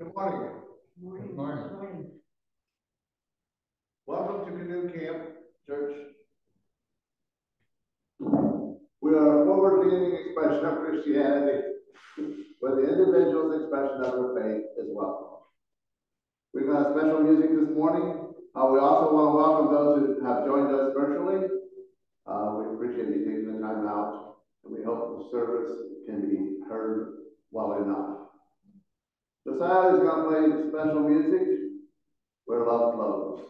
Good morning. Good morning. Welcome to Canoe Camp Church. We are a forward-leaning expression of Christianity, where the individual's expression of their faith is welcome. We've got special music this morning. We also want to welcome those who have joined us virtually. We appreciate you taking the time out, and we hope the service can be heard well enough. Josiah is going to play special music, Where Love Flows.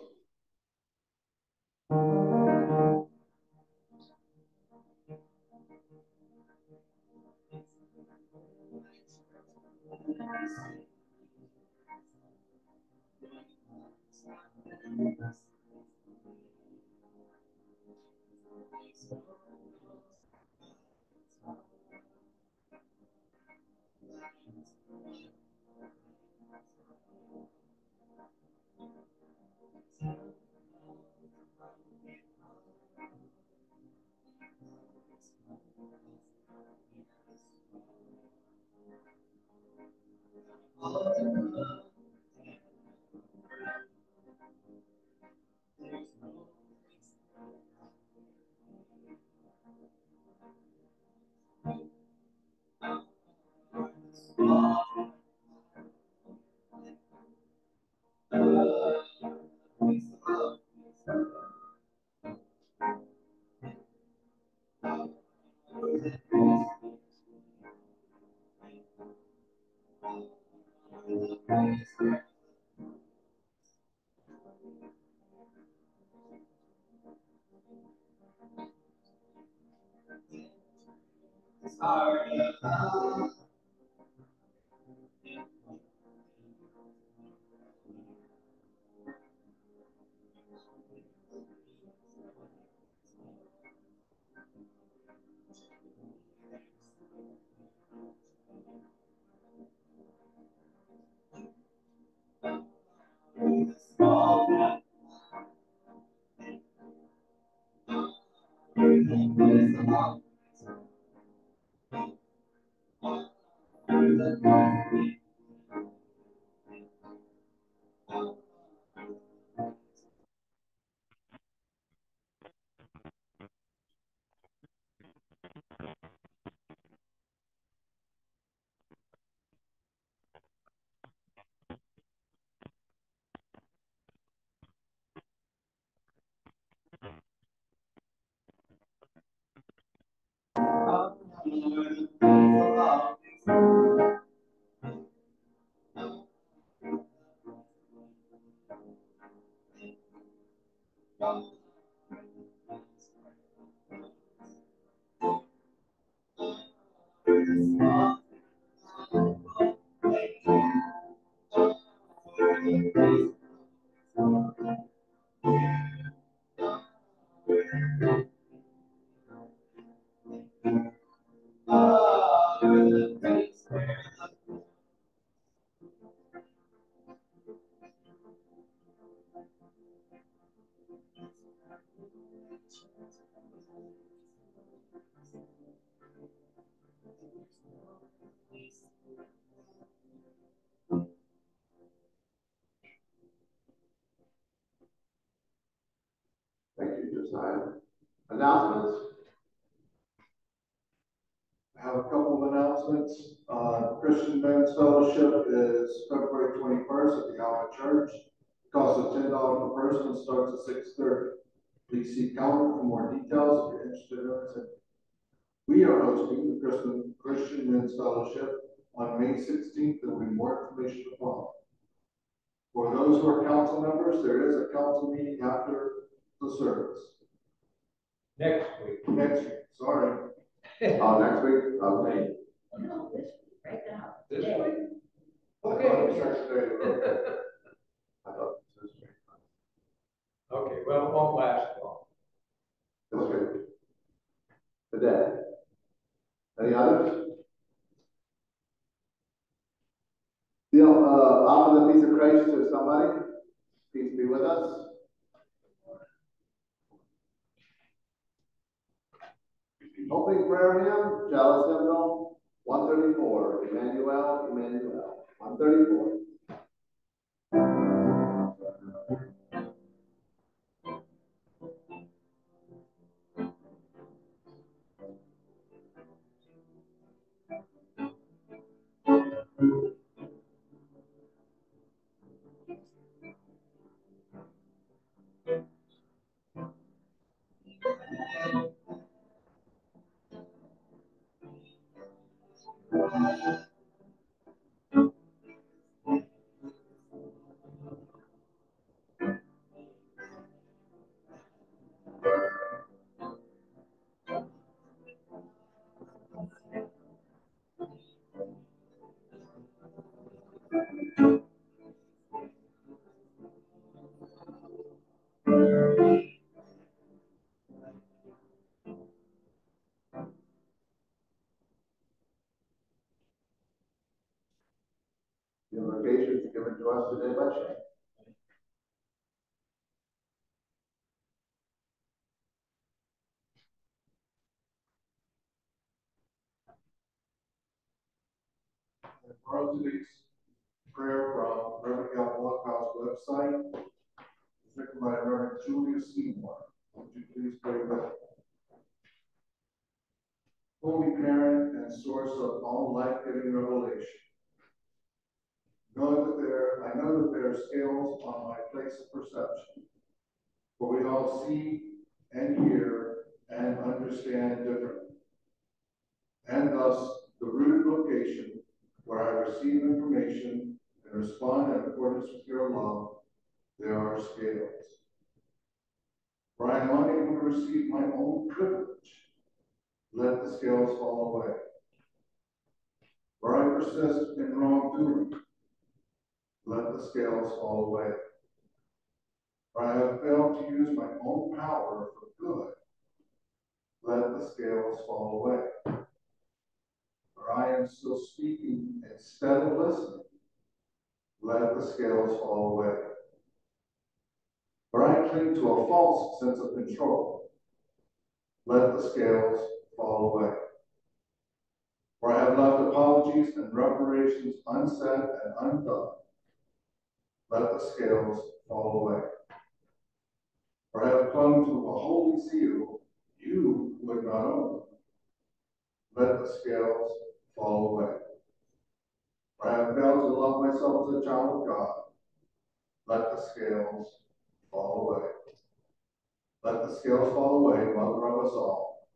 Thank you, Josiah. Announcements? I have a couple of announcements. Christian Men's Fellowship is February 21st at the Alpha Church. It costs $10 per person and starts at 6:30. Please see calendar for more details if you're interested in it. We are hosting the Christian Men's Fellowship on May 16th. There will be more information to follow. For those who are council members, there is a council meeting after the service. Next week. Sorry. Next week? Okay. No, this week, right now. This Today. week? Okay. I thought it was this week. Okay, well, it won't last long. Okay. Today. Any others? Offer the peace of Christ to somebody. Peace be with us. Opening prayer hymn, Chalice Hymnal 134. Emmanuel, Emmanuel. 134. The invocation is given to us today by Shane. For today's prayer from Reverend Gal's website, written by Reverend Julia Seymour. Would you please pray with me? Holy Parent and source of all life-giving revelation, I know that there are scales on my place of perception, for we all see and hear and understand differently. And thus, the rooted location where I receive information and respond in accordance with your love, there are scales. For I am unable to receive my own privilege, let the scales fall away. For I persist in wrongdoing, let the scales fall away. For I have failed to use my own power for good, let the scales fall away. For I am still speaking instead of listening, let the scales fall away. For I cling to a false sense of control, let the scales fall away. For I have left apologies and reparations unsaid and undone, let the scales fall away. For I have clung to a holy seal you would not own, let the scales fall away. For I have failed to love myself as a child of God, let the scales fall away. Let the scales fall away, Mother of us all,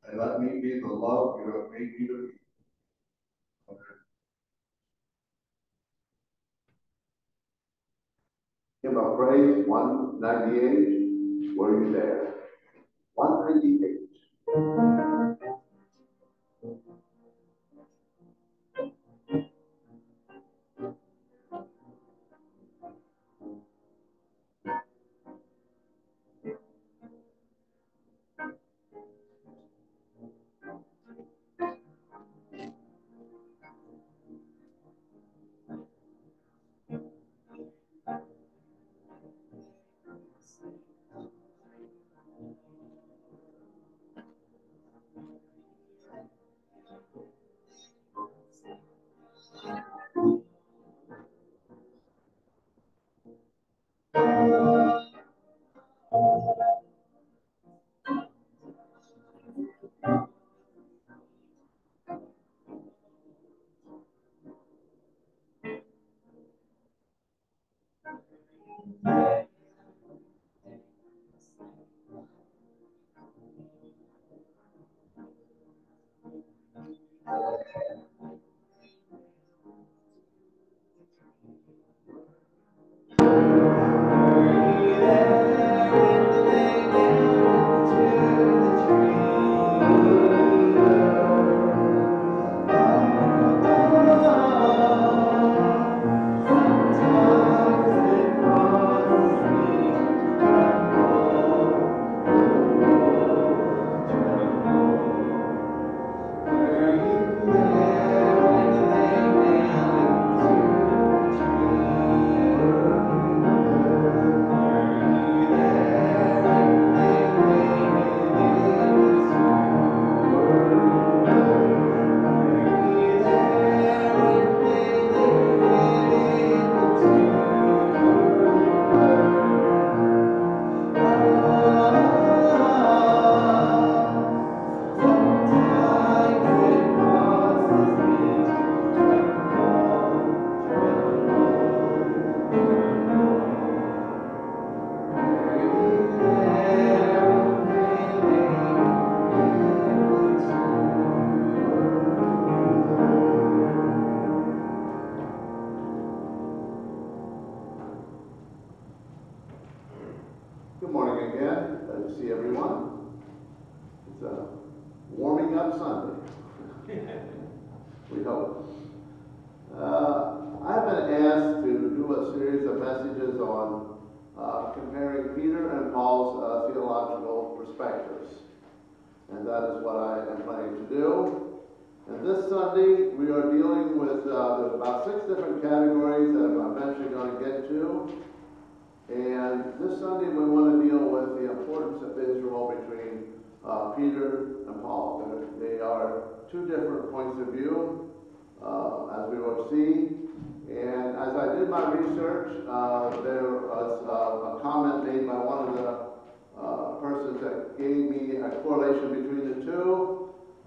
and let me be the love you have made me to be. Amen. Hymn of Praise 198. Were you there? 198. We hope. I've been asked to do a series of messages on comparing Peter and Paul's theological perspectives. And that is what I am planning to do. And this Sunday, we are dealing with, there's about 6 different categories that I'm eventually going to get to. And this Sunday, we want to deal with the importance of Israel between Peter and Paul. They are 2 different points of view, as we will see. And as I did my research, there was a comment made by one of the persons that gave me a correlation between the 2,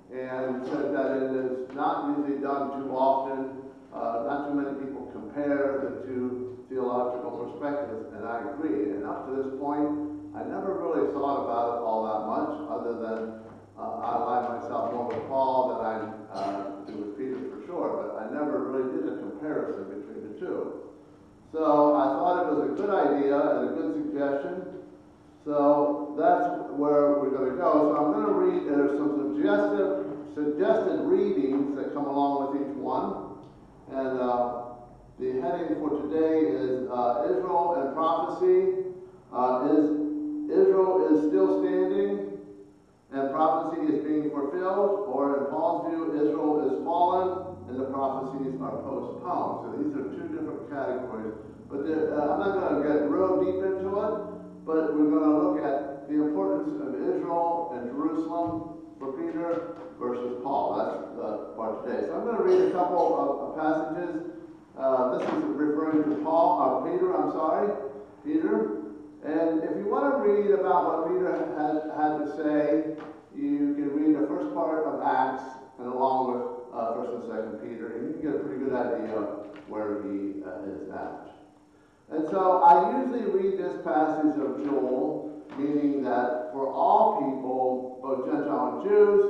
and said that it is not usually done too often. Not too many people compare the 2 theological perspectives, and I agree. And up to this point, I never really thought about it all that much, other than I align myself more with Paul than I do with Peter for sure, but I never really did a comparison between the 2. So I thought it was a good idea and a good suggestion. So that's where we're going to go. So I'm going to read, there's some suggested readings that come along with each one. And the heading for today is Israel and Prophecy. Israel is still standing and prophecy is being fulfilled, or in Paul's view, Israel is fallen and the prophecies are postponed. So these are 2 different categories. But I'm not going to get real deep into it, but we're going to look at the importance of Israel and Jerusalem for Peter versus Paul. That's the part today. So I'm going to read a couple of passages. This is referring to Peter. And if you want to read about what Peter had to say, you can read the first part of Acts and along with 1st and 2nd Peter, and you can get a pretty good idea where he is at. And so I usually read this passage of Joel, meaning that for all people, both Gentile and Jews,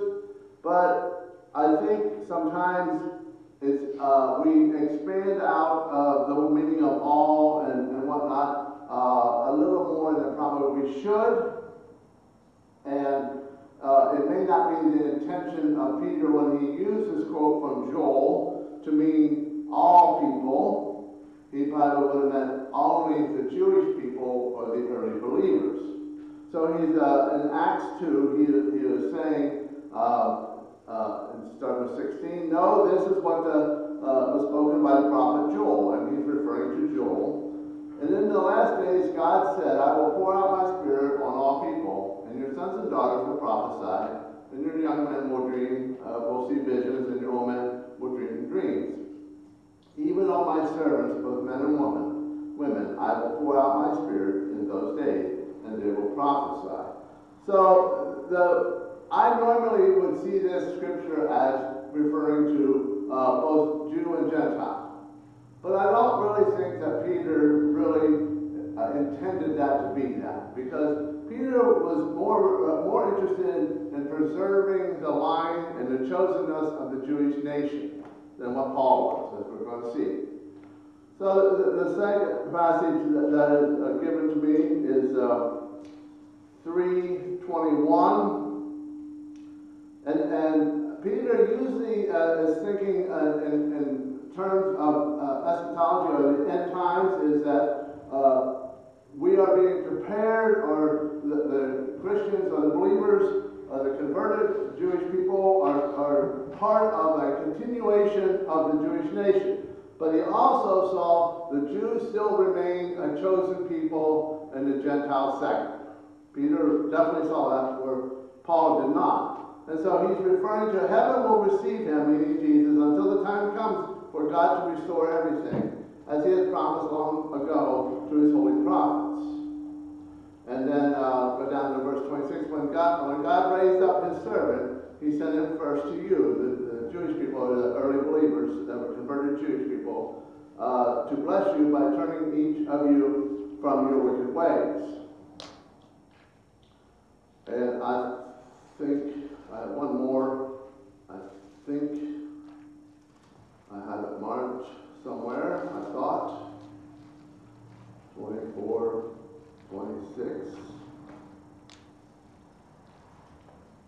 but I think sometimes it's, we expand out of the meaning of all and whatnot a little more than probably we should. And it may not be the intention of Peter when he used this quote from Joel to mean all people. He probably would have meant only the Jewish people or the early believers. So he's in Acts 2, he was saying, starting with 16, no, this is what was spoken by the prophet Joel, and he's referring to Joel. And in the last days, God said, I will pour out my spirit on all people, and your sons and daughters will prophesy, and your young men will see visions, and your old men will dream dreams. Even on my servants, both men and women, I will pour out my spirit in those days, and they will prophesy. So I normally would see this scripture as referring to both Jew and Gentile. But I don't really think that Peter really intended that to be that, because Peter was more interested in preserving the line and the chosenness of the Jewish nation than what Paul was, as we're going to see. So the second passage that is given to me is 3:21, and Peter usually is thinking in terms of eschatology or the end times, is that we are being prepared, or the Christians or the believers or the converted Jewish people are part of a continuation of the Jewish nation. But he also saw the Jews still remain a chosen people and the Gentiles second. Peter definitely saw that, where Paul did not. And so he's referring to heaven will receive him, meaning Jesus, until the time comes for God to restore everything, as he had promised long ago to his holy prophets. And then go down to verse 26, when God raised up his servant, he sent him first to you, the Jewish people, or the early believers that were converted Jewish people, to bless you by turning each of you from your wicked ways. And I think I have one more. I think I have it marked somewhere, I thought. 24, 26.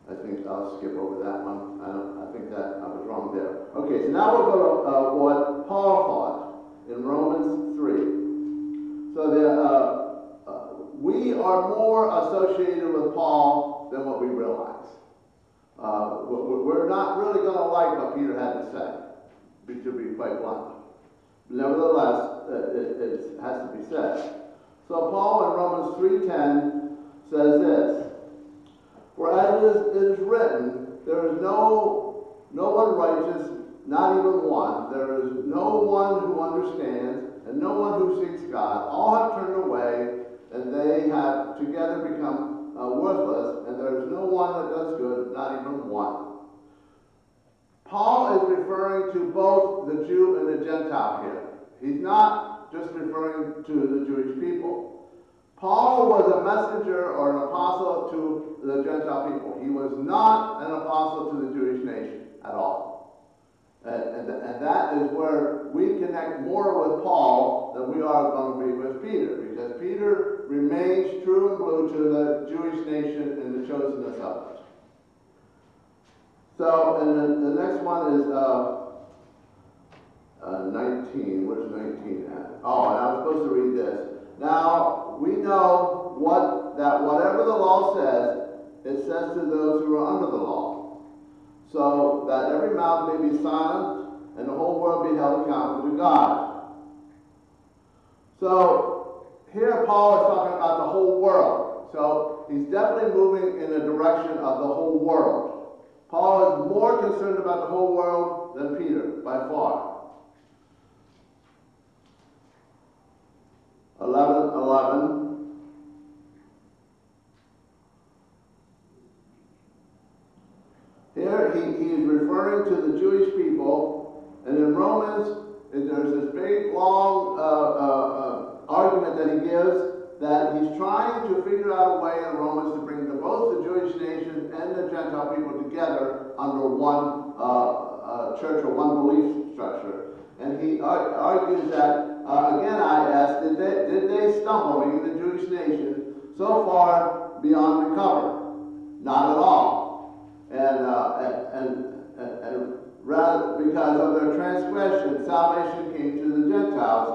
I think I'll skip over that one. I think that I was wrong there. Okay, so now we'll go to what Paul thought in Romans 3. So we are more associated with Paul than what we realize. We're not really going to like what Peter had to say, to be quite blunt. Nevertheless, it has to be said. So Paul in Romans 3:10 says this, "For as it is written, there is no one righteous, not even one. There is no one who understands, and no one who seeks God. All have turned away, and they have together become worthless, and there is no one that does good, not even one." Paul is referring to both the Jew and the Gentile here. He's not just referring to the Jewish people. Paul was a messenger or an apostle to the Gentile people. He was not an apostle to the Jewish nation at all. And that is where we connect more with Paul than we are going to be with Peter, because Peter remains true and blue to the Jewish nation and the chosenness of it. So, and then the next one is 19. Where's 19 at? Oh, and I was supposed to read this. Now, we know that whatever the law says, it says to those who are under the law, so that every mouth may be silent and the whole world be held accountable to God. So here Paul is talking about the whole world. So he's definitely moving in the direction of the whole world. Paul is more concerned about the whole world than Peter, by far. 11:11. Here he is referring to the Jewish people, and in Romans there's this big long argument that he gives that he's trying to figure out a way in Romans to bring both the Jewish nation and the Gentile people together under one church or one belief structure. And he argues that, again I ask, did they stumble, meaning the Jewish nation, so far beyond recovery? Not at all. And rather, because of their transgression, salvation came to the Gentiles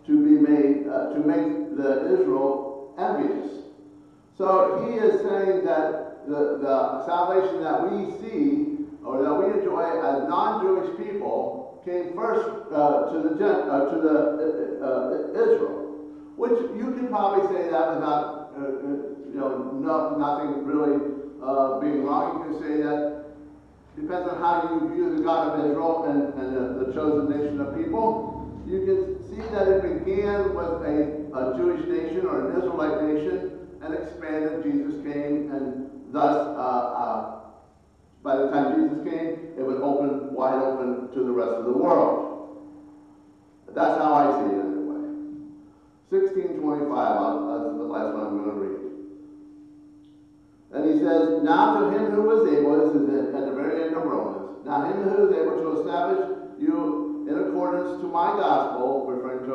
to be made, to make the Israel envious. So he is saying that the salvation that we see, or that we enjoy as non-Jewish people, came first to the Israel, which you can probably say that without nothing really being wrong. You can say that depends on how you view the God of Israel and the chosen nation of people. You can see that it began with a Jewish nation or an Israelite nation and expanded. Jesus came, and thus by the time Jesus came, it was open, wide open to the rest of the world. That's how I see it anyway. 16:25, that's the last one I'm going to read. And he says, "Now to him who is able," this is at the very end of Romans, "now him who is able to establish you in accordance to my gospel," referring to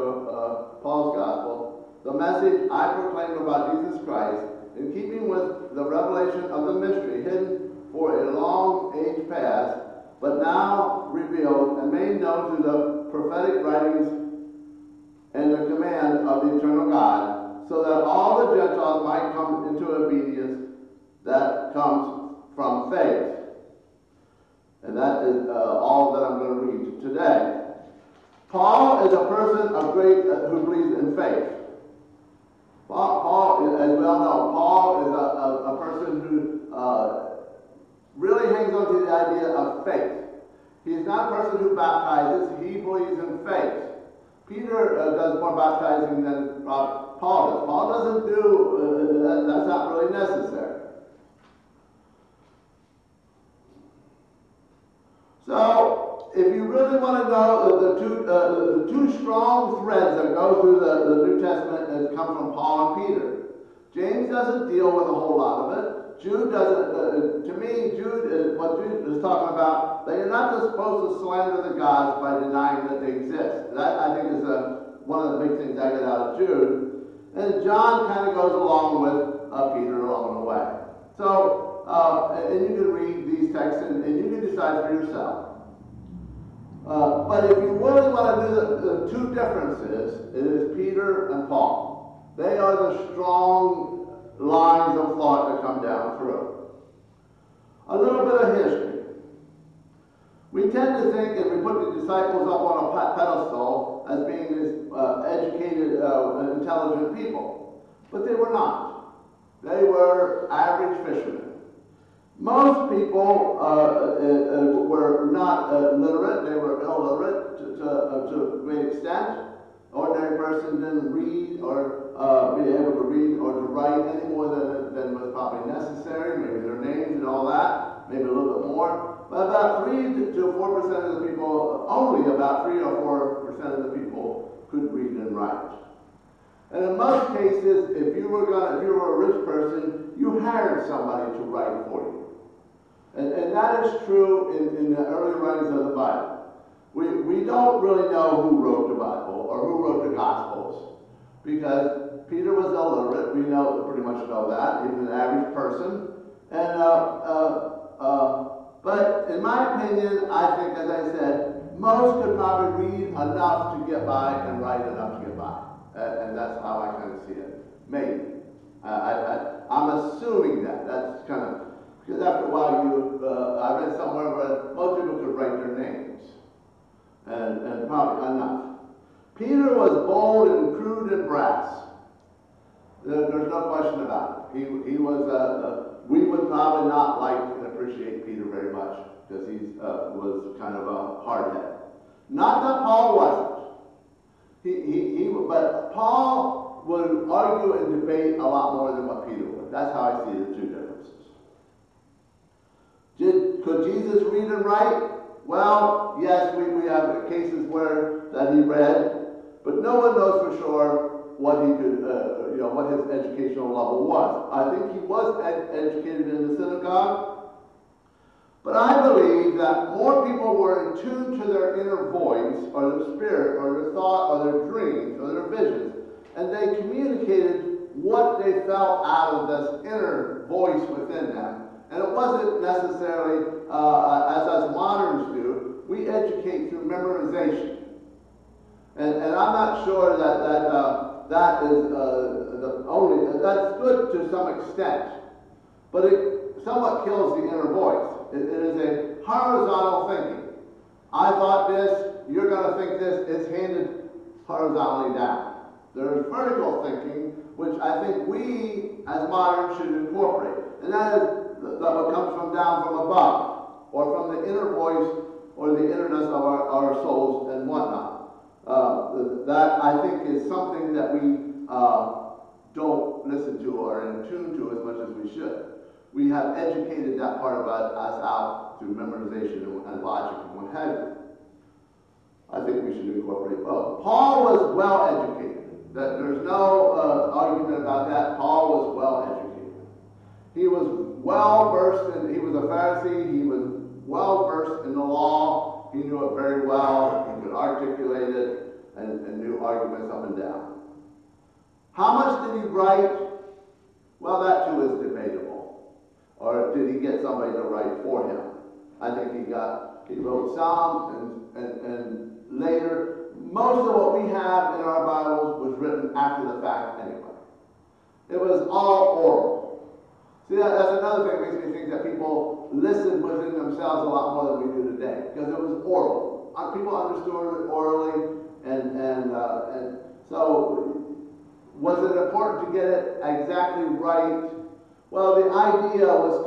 Paul's gospel, "the message I proclaim about Jesus Christ, in keeping with the revelation of the mystery hidden for a long age past, but now revealed and made known to the prophetic writings and the command of the eternal God, so that all the Gentiles might come into obedience that comes from faith." And that is all that I'm going to read today. Paul is a person of great who believes in faith. Paul, as we all know, Paul is a person who really hangs on to the idea of faith. He's not a person who baptizes, he believes in faith. Peter does more baptizing than Paul does. Paul doesn't do, that's not really necessary. So, if you really want to know the two strong threads that go through the New Testament that come from Paul and Peter, James doesn't deal with a whole lot of it. Jude doesn't. To me, what Jude is talking about, that you're not just supposed to slander the gods by denying that they exist. That, I think, is one of the big things I get out of Jude. And John kind of goes along with Peter along the way. So, and you can read these texts and you can decide for yourself. the two differences, it is Peter and Paul. They are the strong lines of thought that come down through. A little bit of history. We tend to think, and we put the disciples up on a pedestal as being these educated, intelligent people. But they were not. They were average fishermen. Most people were not literate. They were illiterate to a great extent. Ordinary person didn't read or be able to read or to write any more than was probably necessary. Maybe their names and all that, maybe a little bit more. But about 3 to 4% of the people, only about 3 or 4% of the people could read and write. And in most cases, if you were a rich person, you hired somebody to write for you. And that is true in the early writings of the Bible. We don't really know who wrote the Bible or who wrote the Gospels, because Peter was illiterate. We pretty much know that. He was an average person. And but in my opinion, I think, as I said, most could probably read enough to get by and write enough to get by. And that's how I kind of see it. Maybe. I'm assuming that. That's kind of, because after a while I read somewhere where most people could write their names. And probably enough. Peter was bold and crude and brass. There's no question about it. He was, we would probably not like and appreciate Peter very much, because he was kind of a hardhead. Not that Paul wasn't. But Paul would argue and debate a lot more than what Peter would. That's how I see the two differences. Could Jesus read and write? Well, yes, we have cases where that he read, but no one knows for sure what he could, what his educational level was. I think he was educated in the synagogue, but I believe that more people were in tune to their inner voice, or their spirit, or their thought, or their dreams, or their visions, and they communicated what they felt out of this inner voice within them. And it wasn't necessarily, as us moderns do, we educate through memorization. And I'm not sure that is the only, that's good to some extent, but it somewhat kills the inner voice. It is a horizontal thinking. I thought this, you're going to think this, it's handed horizontally down. There's vertical thinking, which I think we, as moderns, should incorporate. And that is what comes from down from above, or from the inner voice, or the innerness of our souls and whatnot. That, I think, is something that we don't listen to or in tune to as much as we should. We have educated that part of us out through memorization and logic and what have you. I think we should incorporate both. Paul was well educated. There's no argument about that. Paul was well educated. He was well versed in, he was a Pharisee, he was well versed in the law, he knew it very well, he could articulate it, and knew arguments up and down. How much did he write? Well, that too is debatable. Or did he get somebody to write for him? I think he wrote some, and later, most of what we have in our Bibles was written after the fact anyway. It was all oral. See, that's another thing that makes me think that people listened within themselves a lot more than we do today, because it was oral. People understood it orally, and so was it important to get it exactly right? Well, the idea was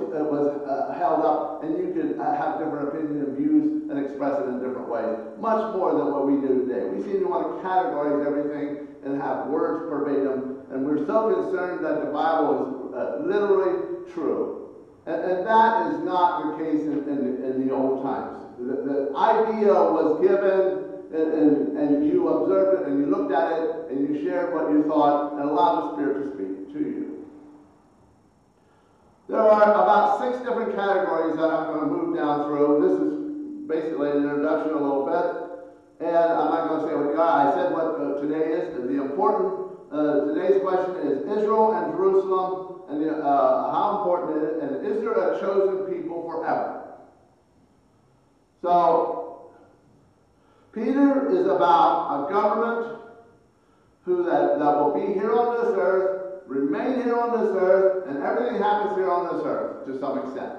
held up, and you could have different opinions and views and express it in different ways, much more than what we do today. We seem to want to categorize everything and have words verbatim, and we're so concerned that the Bible is literally true. And that is not the case in the old times. The idea was given, and you observed it, and you looked at it, and you shared what you thought, and allowed the Spirit to speak to you. There are about 6 different categories that I'm going to move down through. This is basically an introduction a little bit, and I'm not going to say what they are. I said what today is. The important, today's question is Israel and Jerusalem, and how important it is, and is there a chosen people forever? So, Peter is about a government that will be here on this earth, remain here on this earth, and everything happens here on this earth to some extent,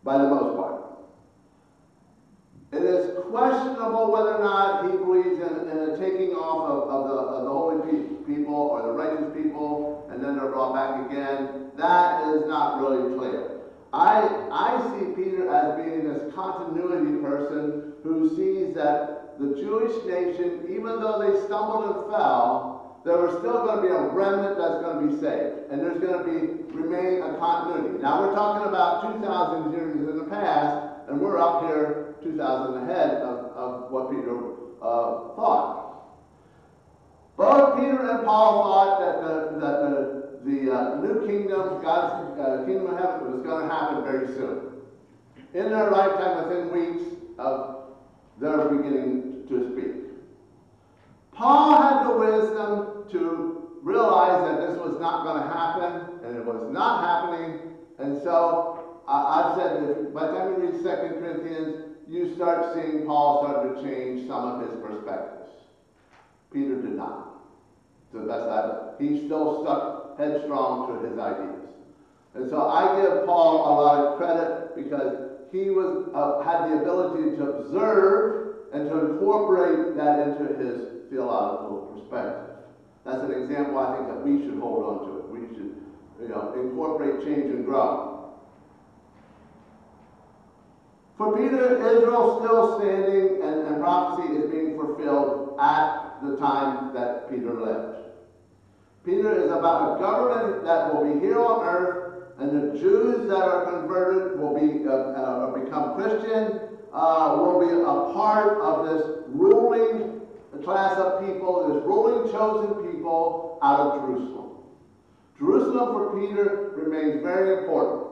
by the most part. It is questionable whether or not he believes in a taking off of the holy people or the righteous people, and then they're brought back again. That is not really clear. I see Peter as being this continuity person who sees that the Jewish nation, even though they stumbled and fell, there was still going to be a remnant that's going to be saved, and there's going to remain a continuity. Now we're talking about 2,000 years in the past, and we're up here 2,000 ahead of what Peter thought. Both Peter and Paul thought that the new kingdom, God's kingdom of heaven, was going to happen very soon. In their lifetime, within weeks of their beginning to speak. Paul had the wisdom to realize that this was not going to happen, and it was not happening, and so I've said that by the time you read 2 Corinthians, you start seeing Paul start to change some of his perspectives. Peter did not. To the best I he still stuck headstrong to his ideas. And so I give Paul a lot of credit because he had the ability to observe and to incorporate that into his theological perspective. That's an example I think that we should hold on to it. We should, incorporate, change, and grow. For Peter, Israel still standing and prophecy is being fulfilled at the time that Peter lived. Peter is about a government that will be here on earth, and the Jews that are converted will become Christian, will be a part of this ruling class of people, this ruling chosen people out of Jerusalem. Jerusalem for Peter remains very important.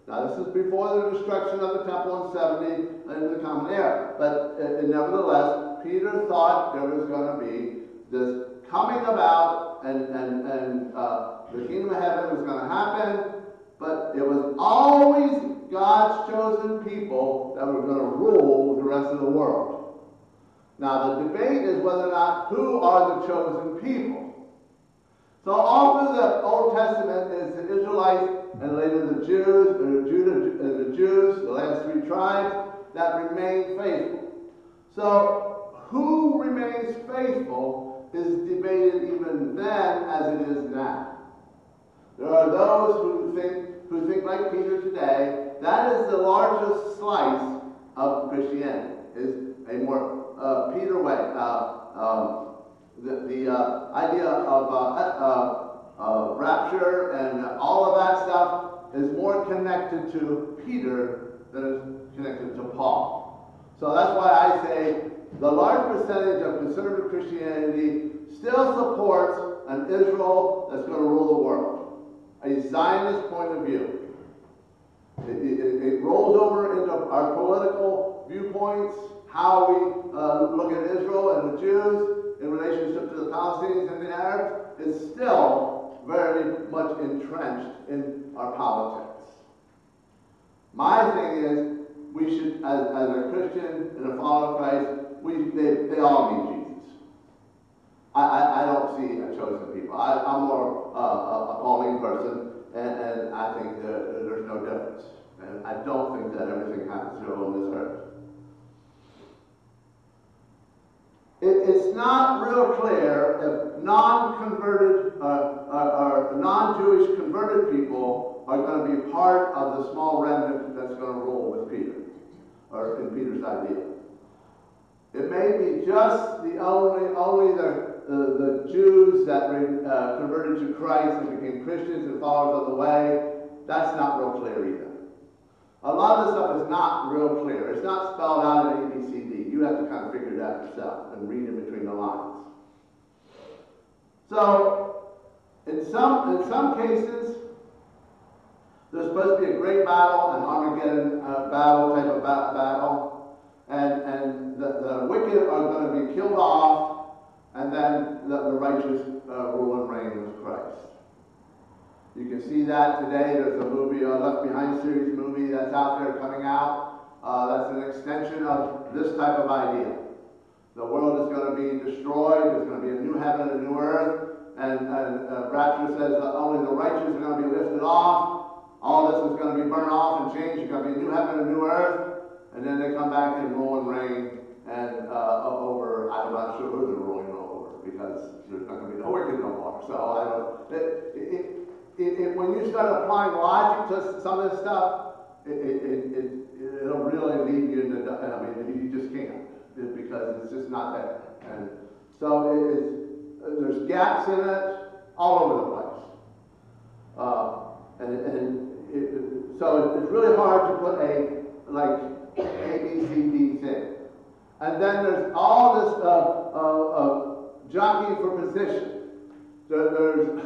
Now this is before the destruction of the temple in 70 in the Common Era, but nevertheless, Peter thought there was going to be this coming about, and the kingdom of heaven was going to happen, but it was always God's chosen people that were going to rule the rest of the world. Now the debate is whether or not who are the chosen people. So all through the Old Testament is the Israelites and later the Jews, the last three tribes that remain faithful. So who remains faithful is debated even then as it is now. There are those who think like Peter today. That is the largest slice of Christianity, is a more Peter way. The idea of rapture and all of that stuff is more connected to Peter than is connected to Paul. So that's why I say the large percentage of conservative Christianity still supports an Israel that's going to rule the world, a Zionist point of view. It rolls over into our political viewpoints, how we look at Israel and the Jews in relationship to the Palestinians and the Arabs is still very much entrenched in our politics. My thing is, we should, as a Christian and a follower of Christ, they all need Jesus. I don't see a chosen people. I'm more a Pauline person, and I think that there's no difference. And I don't think that everything happens here on this earth. It's not real clear if non-converted or non-Jewish converted people are going to be part of the small remnant that's going to rule with Peter, or in Peter's idea. It may be just only the Jews that converted to Christ and became Christians and followers of the way. That's not real clear either. A lot of this stuff is not real clear. It's not spelled out in ABCD. You have to kind of figure it out yourself and read in between the lines. So, in some cases, there's supposed to be a great battle, an Armageddon battle type of battle, and the wicked are going to be killed off, and then the righteous rule and reign with Christ. You can see that today. There's a movie, a Left Behind series movie that's out there coming out. That's an extension of this type of idea. The world is going to be destroyed. There's going to be a new heaven and a new earth. And Rapture says that only the righteous are going to be lifted off. All this is going to be burned off and changed. There's going to be a new heaven and a new earth. And then they come back and rule and reign and over, I'm not sure who they're ruling over, because there's not going to be no wicked no more. So I don't, when you start applying logic to some of this stuff, it'll really lead you into, I mean, you just can't, because it's just not there. And so there's gaps in it all over the place. So it's really hard to put like A, B, C, D thing. And then there's all this jockeying for position. There's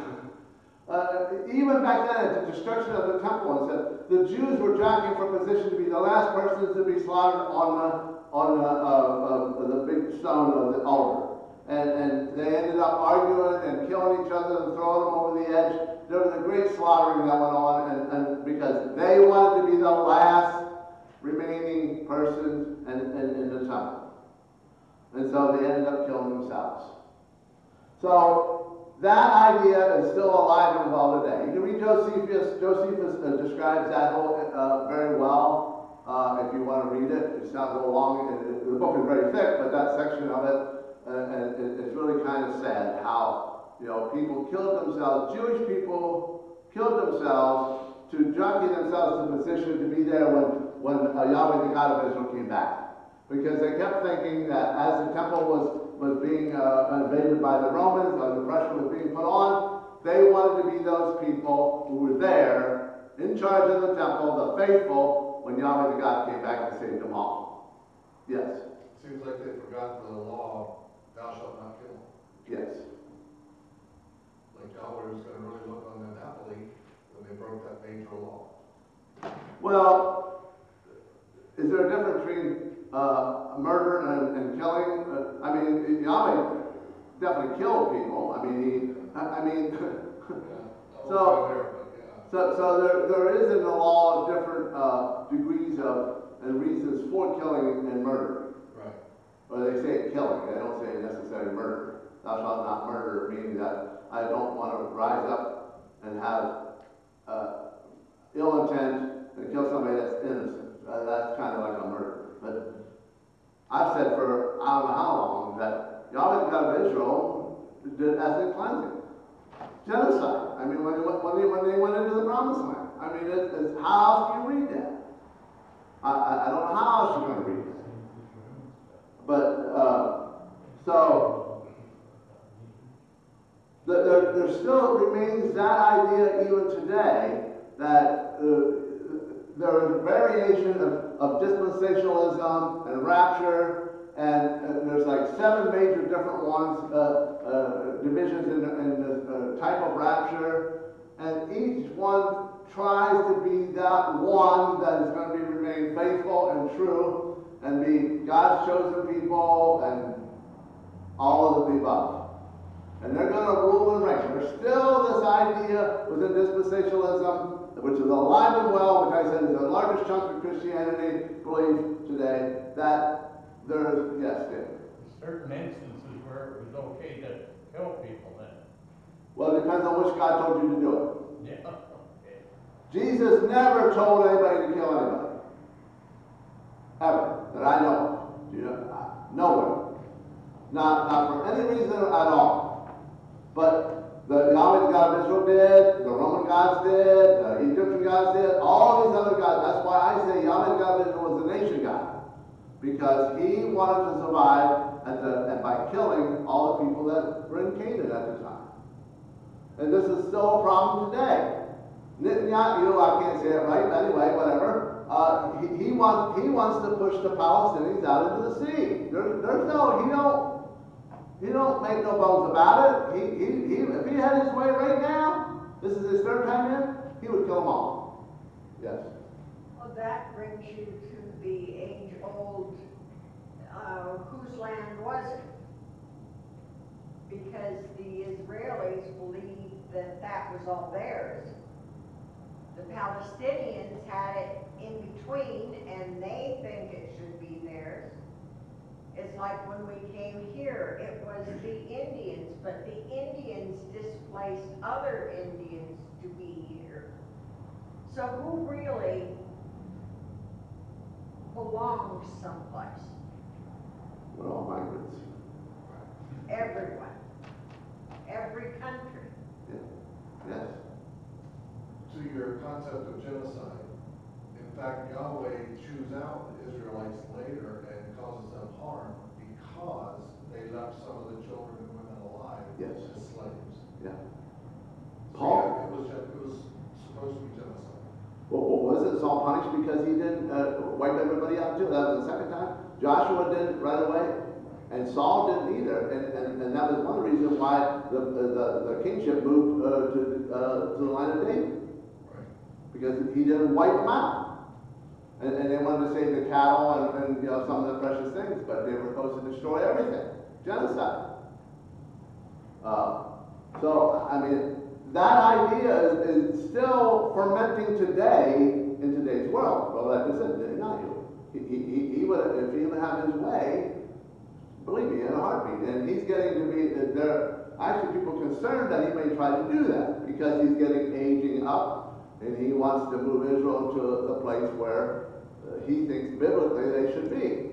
even back then at the destruction of the temple, it said the Jews were jockeying for position to be the last persons to be slaughtered on the big stone of the altar. And they ended up arguing and killing each other and throwing them over the edge. There was a great slaughtering that went on, and because they wanted to be the last remaining persons in the temple. And so they ended up killing themselves. So that idea is still alive and well today. You can read Josephus. Josephus describes that whole very well if you want to read it. It's not a little long. The book is very thick, but that section of it, and it's really kind of sad how, you know, people killed themselves. Jewish people killed themselves to jockey themselves to position to be there when Yahweh, the God of Israel, came back. Because they kept thinking that as the temple was being invaded by the Romans, or the pressure was being put on, they wanted to be those people who were there, in charge of the temple, the faithful, when Yahweh the God came back and saved them all. Yes? Seems like they forgot the law, thou shalt not kill. Yes. Like Yahweh was going to really look on them happily when they broke that major law. Well, is there a difference between murder and killing? I mean, Yahweh definitely killed people. I mean, so there is in the law different degrees of and reasons for killing and murder. Right. Or they say killing. They don't say necessarily murder. Thou shalt not murder, meaning that I don't want to rise up and have ill intent and kill somebody that's innocent. That's kind of like a murder. But I've said for I don't know how long that Yahweh, the God of Israel, did ethnic cleansing, genocide. I mean, when they went into the Promised Land. I mean, it's how else do you read that? I don't know how else you're going to read that. But so there still remains that idea even today that there is a variation of dispensationalism and rapture, and there's like 7 major different ones, divisions in the type of rapture, and each one tries to be that one that is going to remain faithful and true and be God's chosen people and all of the above. And they're going to rule and reign. There's still this idea within dispensationalism, which is alive and well, which I said is the largest chunk of Christianity belief today, that there's, yes, David. Certain instances where it was okay to kill people then. Well, it depends on which God told you to do it. Yeah, okay. Jesus never told anybody to kill anybody. Ever, that I know of. You know, nowhere. Not for any reason at all. But the Yahweh, the God of Israel did, the Roman gods did, the Egyptian gods did, all these other gods. That's why I say Yahweh, the God of Israel, was a nation God. Because he wanted to survive and by killing all the people that were in Canaan at the time. And this is still a problem today. Netanyahu, I can't say it right, but anyway, whatever. He wants to push the Palestinians out into the sea. He don't make no bones about it. If he had his way right now, this is his 3rd time in, he would kill them all. Yes. Well, that brings you to the age-old, whose land was it? Because the Israelis believed that that was all theirs. The Palestinians had it in between and they think it should be theirs. It's like when we came here, it was the Indians, but the Indians displaced other Indians to be here. So who really belongs someplace? We're all migrants. Everyone. Every country. Yes. To your concept of genocide, in fact, Yahweh chews out the Israelites later and causes them harm because they left some of the children and women alive Yes. as slaves. Yeah. So, Paul. yeah, it was supposed to be genocide. Well, was it Saul punished because he didn't wipe everybody out too? That was the second time. Joshua didn't right away, and Saul didn't either. And that was one reason why the kingship moved to the line of David, Right. because he didn't wipe them out. And they wanted to save the cattle and you know, some of the precious things, but they were supposed to destroy everything. Genocide. So I mean, that idea is still fermenting today in today's world. Well, like I said, not you. He would, if he would have his way, believe me, in a heartbeat. And he's getting to be, there are actually people concerned that he may try to do that because he's getting aging up and he wants to move Israel to the place where he thinks biblically they should be.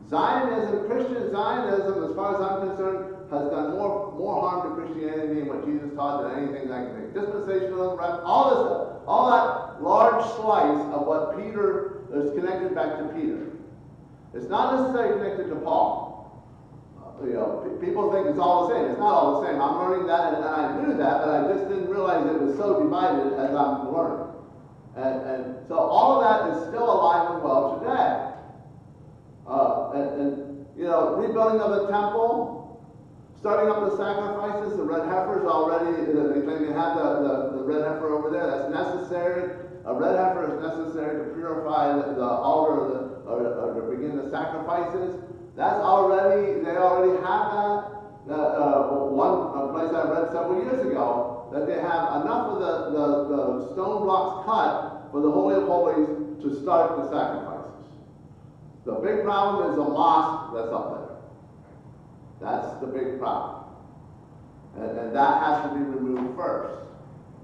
Zionism, Christian Zionism, as far as I'm concerned, has done more harm to Christianity and what Jesus taught than anything I can think. Dispensationalism, all this stuff, all that large slice of what Peter is connected back to Peter. It's not necessarily connected to Paul. You know, people think it's all the same. It's not all the same. I'm learning that, and I knew that, but I just didn't realize it was so divided as I'm learning. And so all of that is still alive and well today. And you know, rebuilding of the temple, starting up the sacrifices, the red heifers already, they claim they have the red heifer over there. That's necessary. A red heifer is necessary to purify the altar or to begin the sacrifices. That's already, they already have that. One place I read several years ago, that they have enough of the stone blocks cut for the Holy of Holies to start the sacrifices. The big problem is the mosque that's up there. That's the big problem. And that has to be removed first.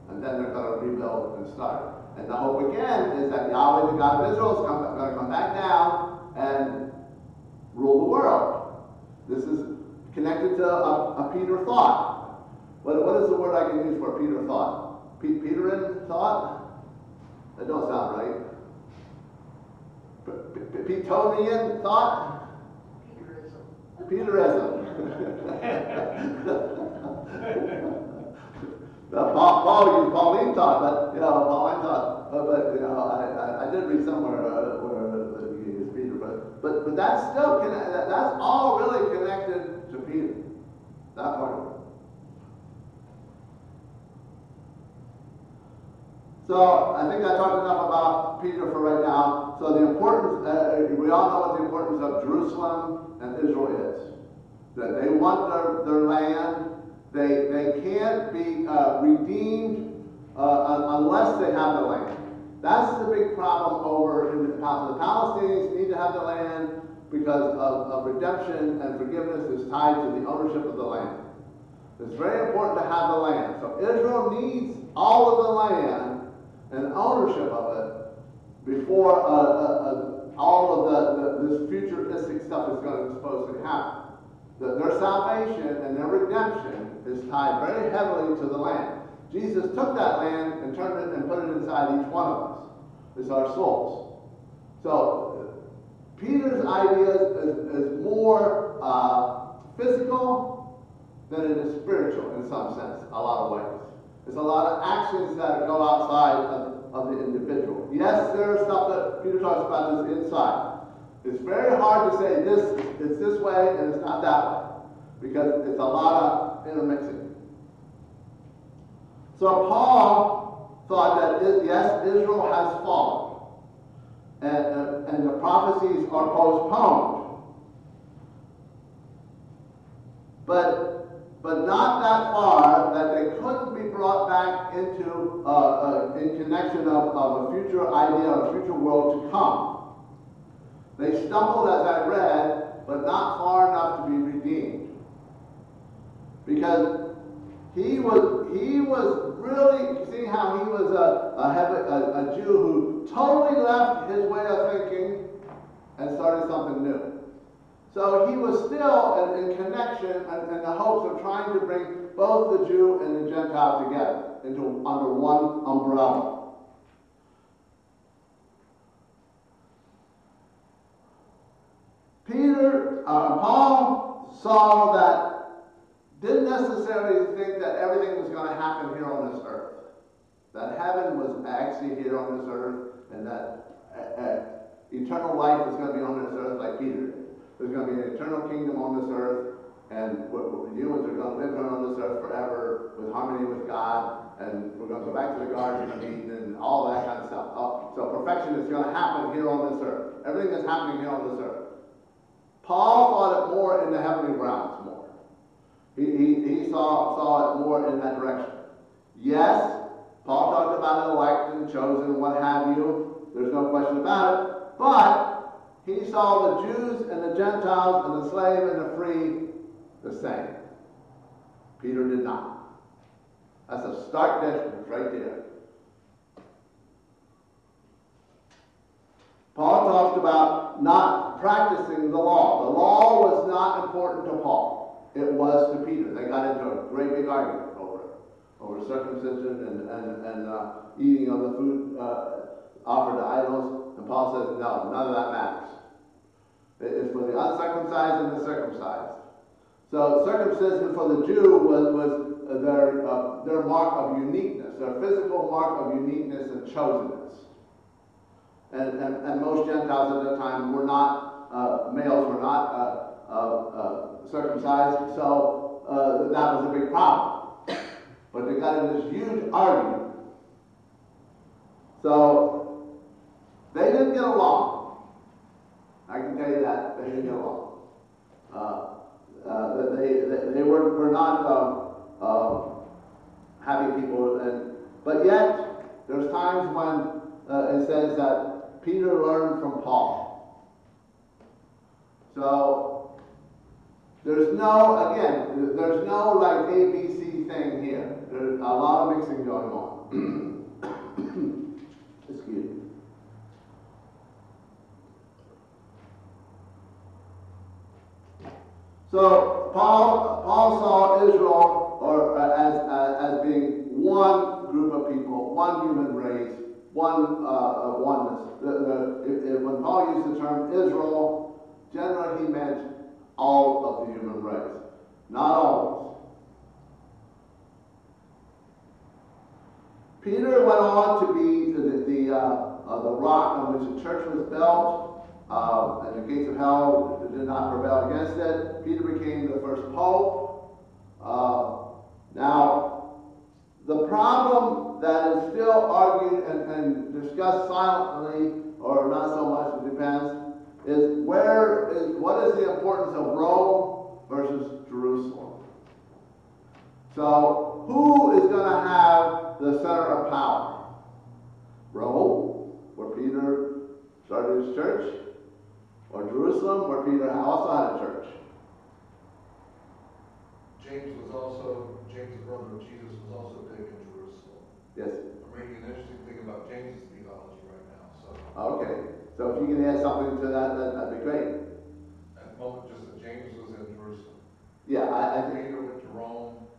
And then they're going to rebuild and start. And the hope again is that Yahweh, the God of Israel, is going to come back down and rule the world. This is connected to a Peter thought. What is the word I can use for Peter thought? Peterin thought? That don't sound right. Petonian thought? Peterism. Paul used Pauline thought, but you know, Pauline thought, but you know, I did read somewhere where he used Peter, but that's still that's all really connected to Peter. That part of it. So I think I talked enough about Peter for right now. So the importance, we all know what the importance of Jerusalem and Israel is. That they want their land. They can't be redeemed unless they have the land. That's the big problem over in the Palestinians need to have the land because of redemption and forgiveness is tied to the ownership of the land. It's very important to have the land. So Israel needs all of the land and ownership of it before all of this futuristic stuff is supposed to happen. Their salvation and their redemption is tied very heavily to the land. Jesus took that land and turned it and put it inside each one of us. It's our souls. So Peter's idea is more physical than it is spiritual in some sense, a lot of ways. There's a lot of actions that go outside of the individual. Yes, there is stuff that Peter talks about is inside. It's very hard to say it's this way and it's not that way, because it's a lot of intermixing. So Paul thought that yes, Israel has fallen, and the prophecies are postponed, but not that far that they couldn't be brought back into in connection connection of a future idea, of a future world to come. They stumbled, as I read, but not far enough to be redeemed. Because he was really, seeing how he was a Jew who totally left his way of thinking and started something new. So he was still in connection and in the hopes of trying to bring both the Jew and the Gentile together under one umbrella. Paul saw that, didn't necessarily think that everything was going to happen here on this earth. That heaven was actually here on this earth, and that eternal life was going to be on this earth like Peter did. There's going to be an eternal kingdom on this earth, and humans are going to live here on this earth forever with harmony with God, and we're going to go back to the Garden of Eden and all that kind of stuff. So perfection is going to happen here on this earth. Everything is happening here on this earth. Paul thought it more in the heavenly realms more. He saw it more in that direction. Yes, Paul talked about elect and chosen and what have you. There's no question about it. But he saw the Jews and the Gentiles and the slave and the free the same. Peter did not. That's a stark difference right there. Paul talked about not practicing the law. The law was not important to Paul. It was to Peter. They got into a great big argument over circumcision and eating of the food offered to idols. And Paul says, no, none of that matters. It's for the uncircumcised and the circumcised. So circumcision for the Jew was their mark of uniqueness, their physical mark of uniqueness and chosenness. And most Gentiles at that time were not, males were not circumcised, so that was a big problem. But they got in this huge argument. So they didn't get along. I can tell you that. They didn't get along. They were not happy people. But yet, there's times when it says that Peter learned from Paul. So there's no like ABC thing here. There's a lot of mixing going on. Excuse me. So Paul saw Israel as being one group of people, one human race, oneness. When Paul used the term Israel, generally he meant all of the human race, not always. Peter went on to be the rock on which the church was built. And the gates of hell did not prevail against it. Peter became the first pope. Now, the problem that is still argued and discussed silently, or not so much, it depends, is what is the importance of Rome versus Jerusalem? So, who is going to have the center of power? Rome, where Peter started his church, or Jerusalem, where Peter also had a church? James, the brother of Jesus, was also big in Jerusalem. Yes. I'm reading an interesting thing about James's theology right now. So. Okay. So if you can add something to that'd be great. At the moment, just that James was in Jerusalem. Yeah, I think. Peter went to Rome,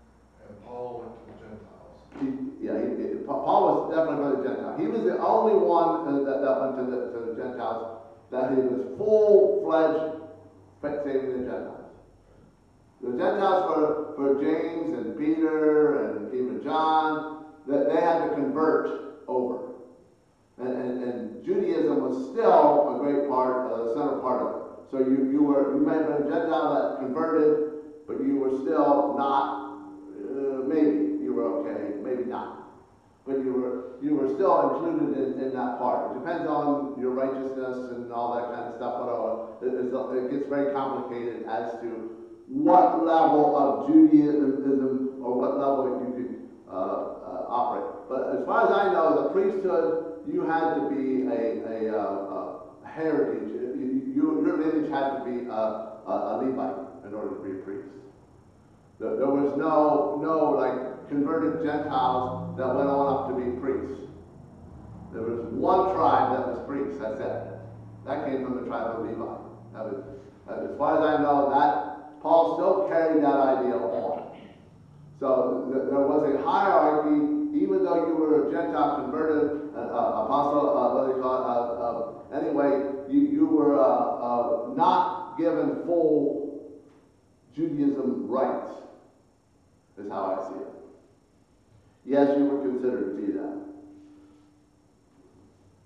and Paul went to the Gentiles. Paul was definitely for the Gentiles. He was the only one that went to the Gentiles, that he was full-fledged saving the Gentiles. The Gentiles for James and Peter and even John, that they had to convert over. And Judaism was still a great part, the center part of it. So you may have been a Gentile that converted, but you were still not, maybe you were okay, maybe not. But you were still included in that part. It depends on your righteousness and all that kind of stuff. But it gets very complicated as to what level of Judaism or what level operate. But as far as I know, the priesthood, you had to be a heritage. Your lineage had to be a Levite in order to be a priest. There was no like converted Gentiles that went on up to be priests. There was one tribe that was priests. That's it. That came from the tribe of Levi. As far as I know, that Paul still carried that idea on. So there was a hierarchy, even though you were a Gentile converted apostle, what do they call it? Anyway, you were not given full Judaism rights, is how I see it. Yes, you were considered to be that.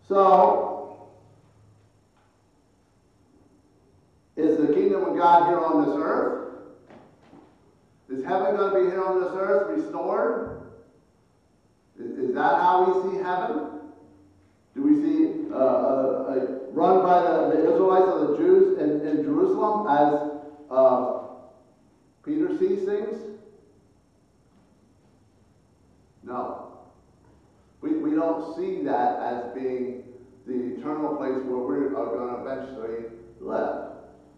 So, is the kingdom of God here on this earth? Is heaven going to be here on this earth restored? Is that how we see heaven? Do we see run by the Israelites or the Jews in Jerusalem as Peter sees things? No. We don't see that as being the eternal place where we are going to eventually live.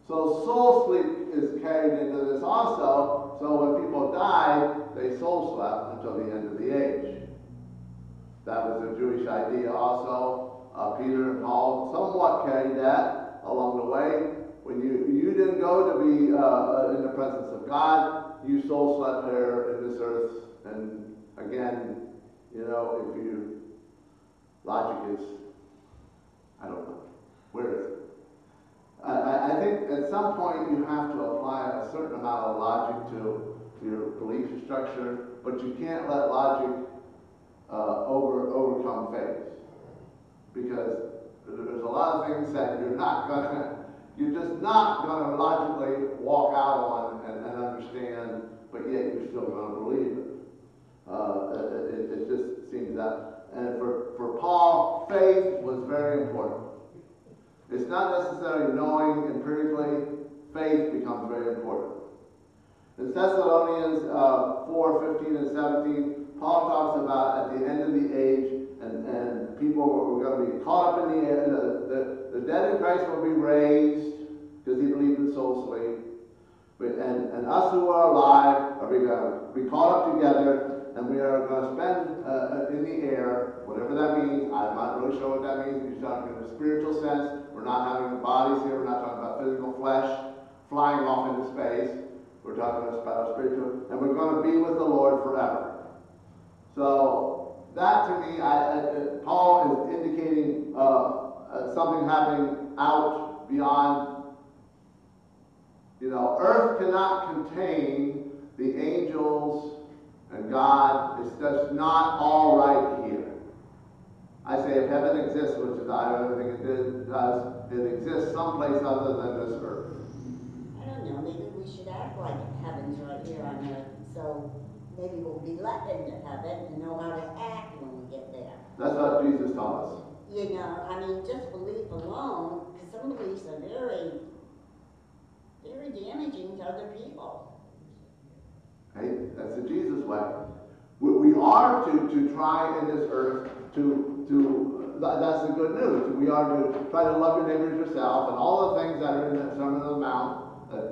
So soul sleep is carried into this also. So when people died, they soul slept until the end of the age. That was a Jewish idea also. Peter and Paul somewhat carried that along the way. When you didn't go to be in the presence of God, you soul slept here in this earth. And again, you know, if you, logic is, I don't know, where is it? I think at some point you have to apply a certain amount of logic to your belief structure, but you can't let logic overcome faith. Because there's a lot of things that you're just not gonna logically walk out on and understand, but yet you're still gonna believe it. It just seems that, and for Paul, faith was very important. It's not necessarily knowing empirically, faith becomes very important. In Thessalonians 4:15 and 17, Paul talks about at the end of the age, and people were going to be caught up in the air. The dead in Christ will be raised, because he believed in soul sleep. And us who are alive are going to be caught up together, and we are going to spend in the air, whatever that means. I'm not really sure what that means. We're talking in a spiritual sense. We're not having bodies here. We're not talking about physical flesh flying off into space. We're talking about spiritual, and we're going to be with the Lord forever. So that to me, Paul is indicating something happening out beyond. You know, earth cannot contain the angels and God. It's just not all right here. I say if heaven exists, which is I don't think it does, it exists someplace other than this earth. I don't know, maybe we should act like heaven's right here on earth, so maybe we'll be let into heaven and know how to act when we get there. That's what Jesus taught us. You know, I mean, just belief alone, because some beliefs are very damaging to other people. Hey, that's the Jesus way. We are to try in this earth that's the good news. We are to try to love your neighbor as yourself, and all the things that are in the Sermon on the Mount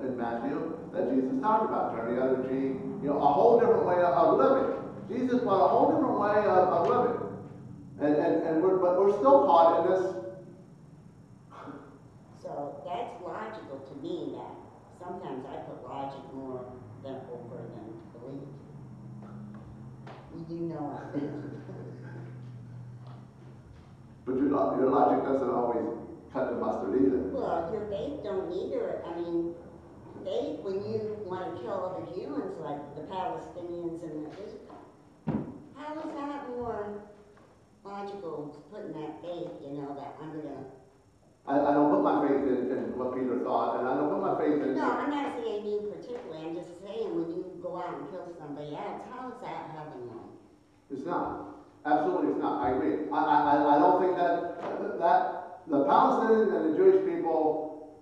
in Matthew that Jesus talked about, turn the other cheek, you know, a whole different way of living. Jesus brought a whole different way of living. But we're still caught in this. So that's logical to me, that sometimes I put logic more than over than belief. You do know I think. But your logic doesn't always cut the mustard either. Well, your faith don't either. I mean, faith, when you want to kill other humans like the Palestinians and how is that more logical, putting that faith, you know, that I'm gonna... I don't put my faith in what Peter thought, and I don't put my faith in... No, I'm not saying you particularly, I'm just saying when you go out and kill somebody else, how is that heavenly? It's not. Absolutely it's not. I agree. I don't think that the Palestinians and the Jewish people...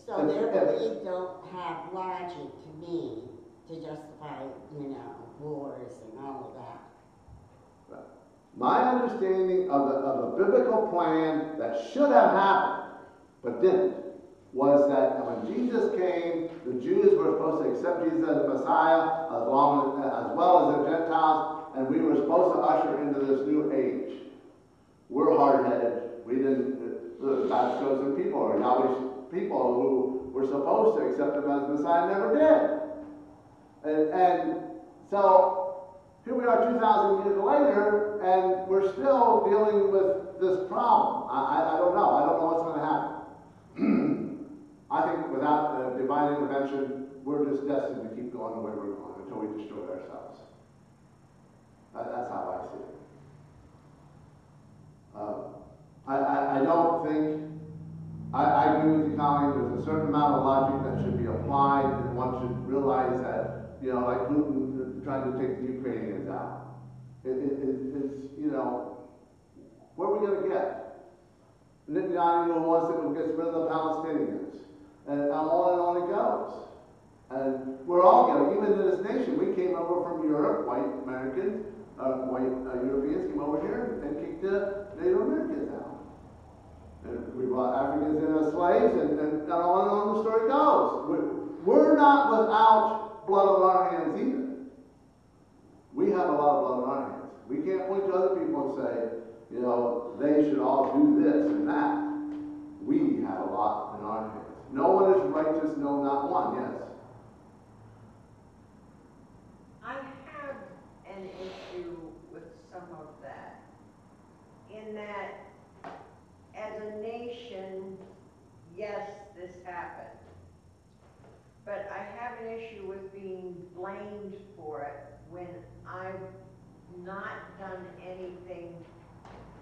So their beliefs don't have logic to me. to justify, wars and all of that. My understanding of the biblical plan that should have happened, but didn't, was that when Jesus came, the Jews were supposed to accept Jesus as the Messiah, as well as the Gentiles, and we were supposed to usher into this new age. We're hard-headed. We didn't, God's chosen people, or Yahweh's people who were supposed to accept him as Messiah, never did. And so, here we are 2,000 years later, and we're still dealing with this problem. I don't know. I don't know what's going to happen. I think without divine intervention, we're just destined to keep going the way we're going until we destroy ourselves. That's how I see it. I don't think, I agree with you, Colleen, there's a certain amount of logic that should be applied, and one should realize that, like Putin trying to take the Ukrainians out. It's, where are we going to get? Netanyahu wants to get rid of the Palestinians. And on it goes. And we're all getting, even in this nation, we came over from Europe, white Americans, white Europeans came over here and kicked the Native Americans out. And we brought Africans in as slaves, and on the story goes. We're not without blood on our hands either. We have a lot of blood on our hands. We can't point to other people and say, they should all do this and that. We have a lot in our hands. No one is righteous, no, not one, yes. I have an issue with some of that, in that as a nation, yes, this happened. But I have an issue with being blamed for it when I've not done anything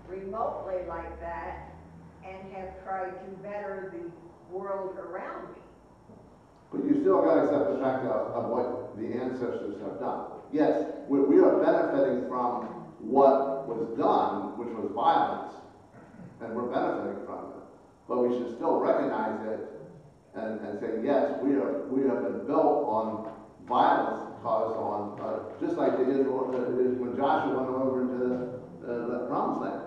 remotely like that and have tried to better the world around me. But you still got to accept the fact of what the ancestors have done. Yes, we are benefiting from what was done, which was violence, and we're benefiting from it. But we should still recognize it and say, yes, we have been built on violence caused on, just like they did when Joshua went over into the promised land.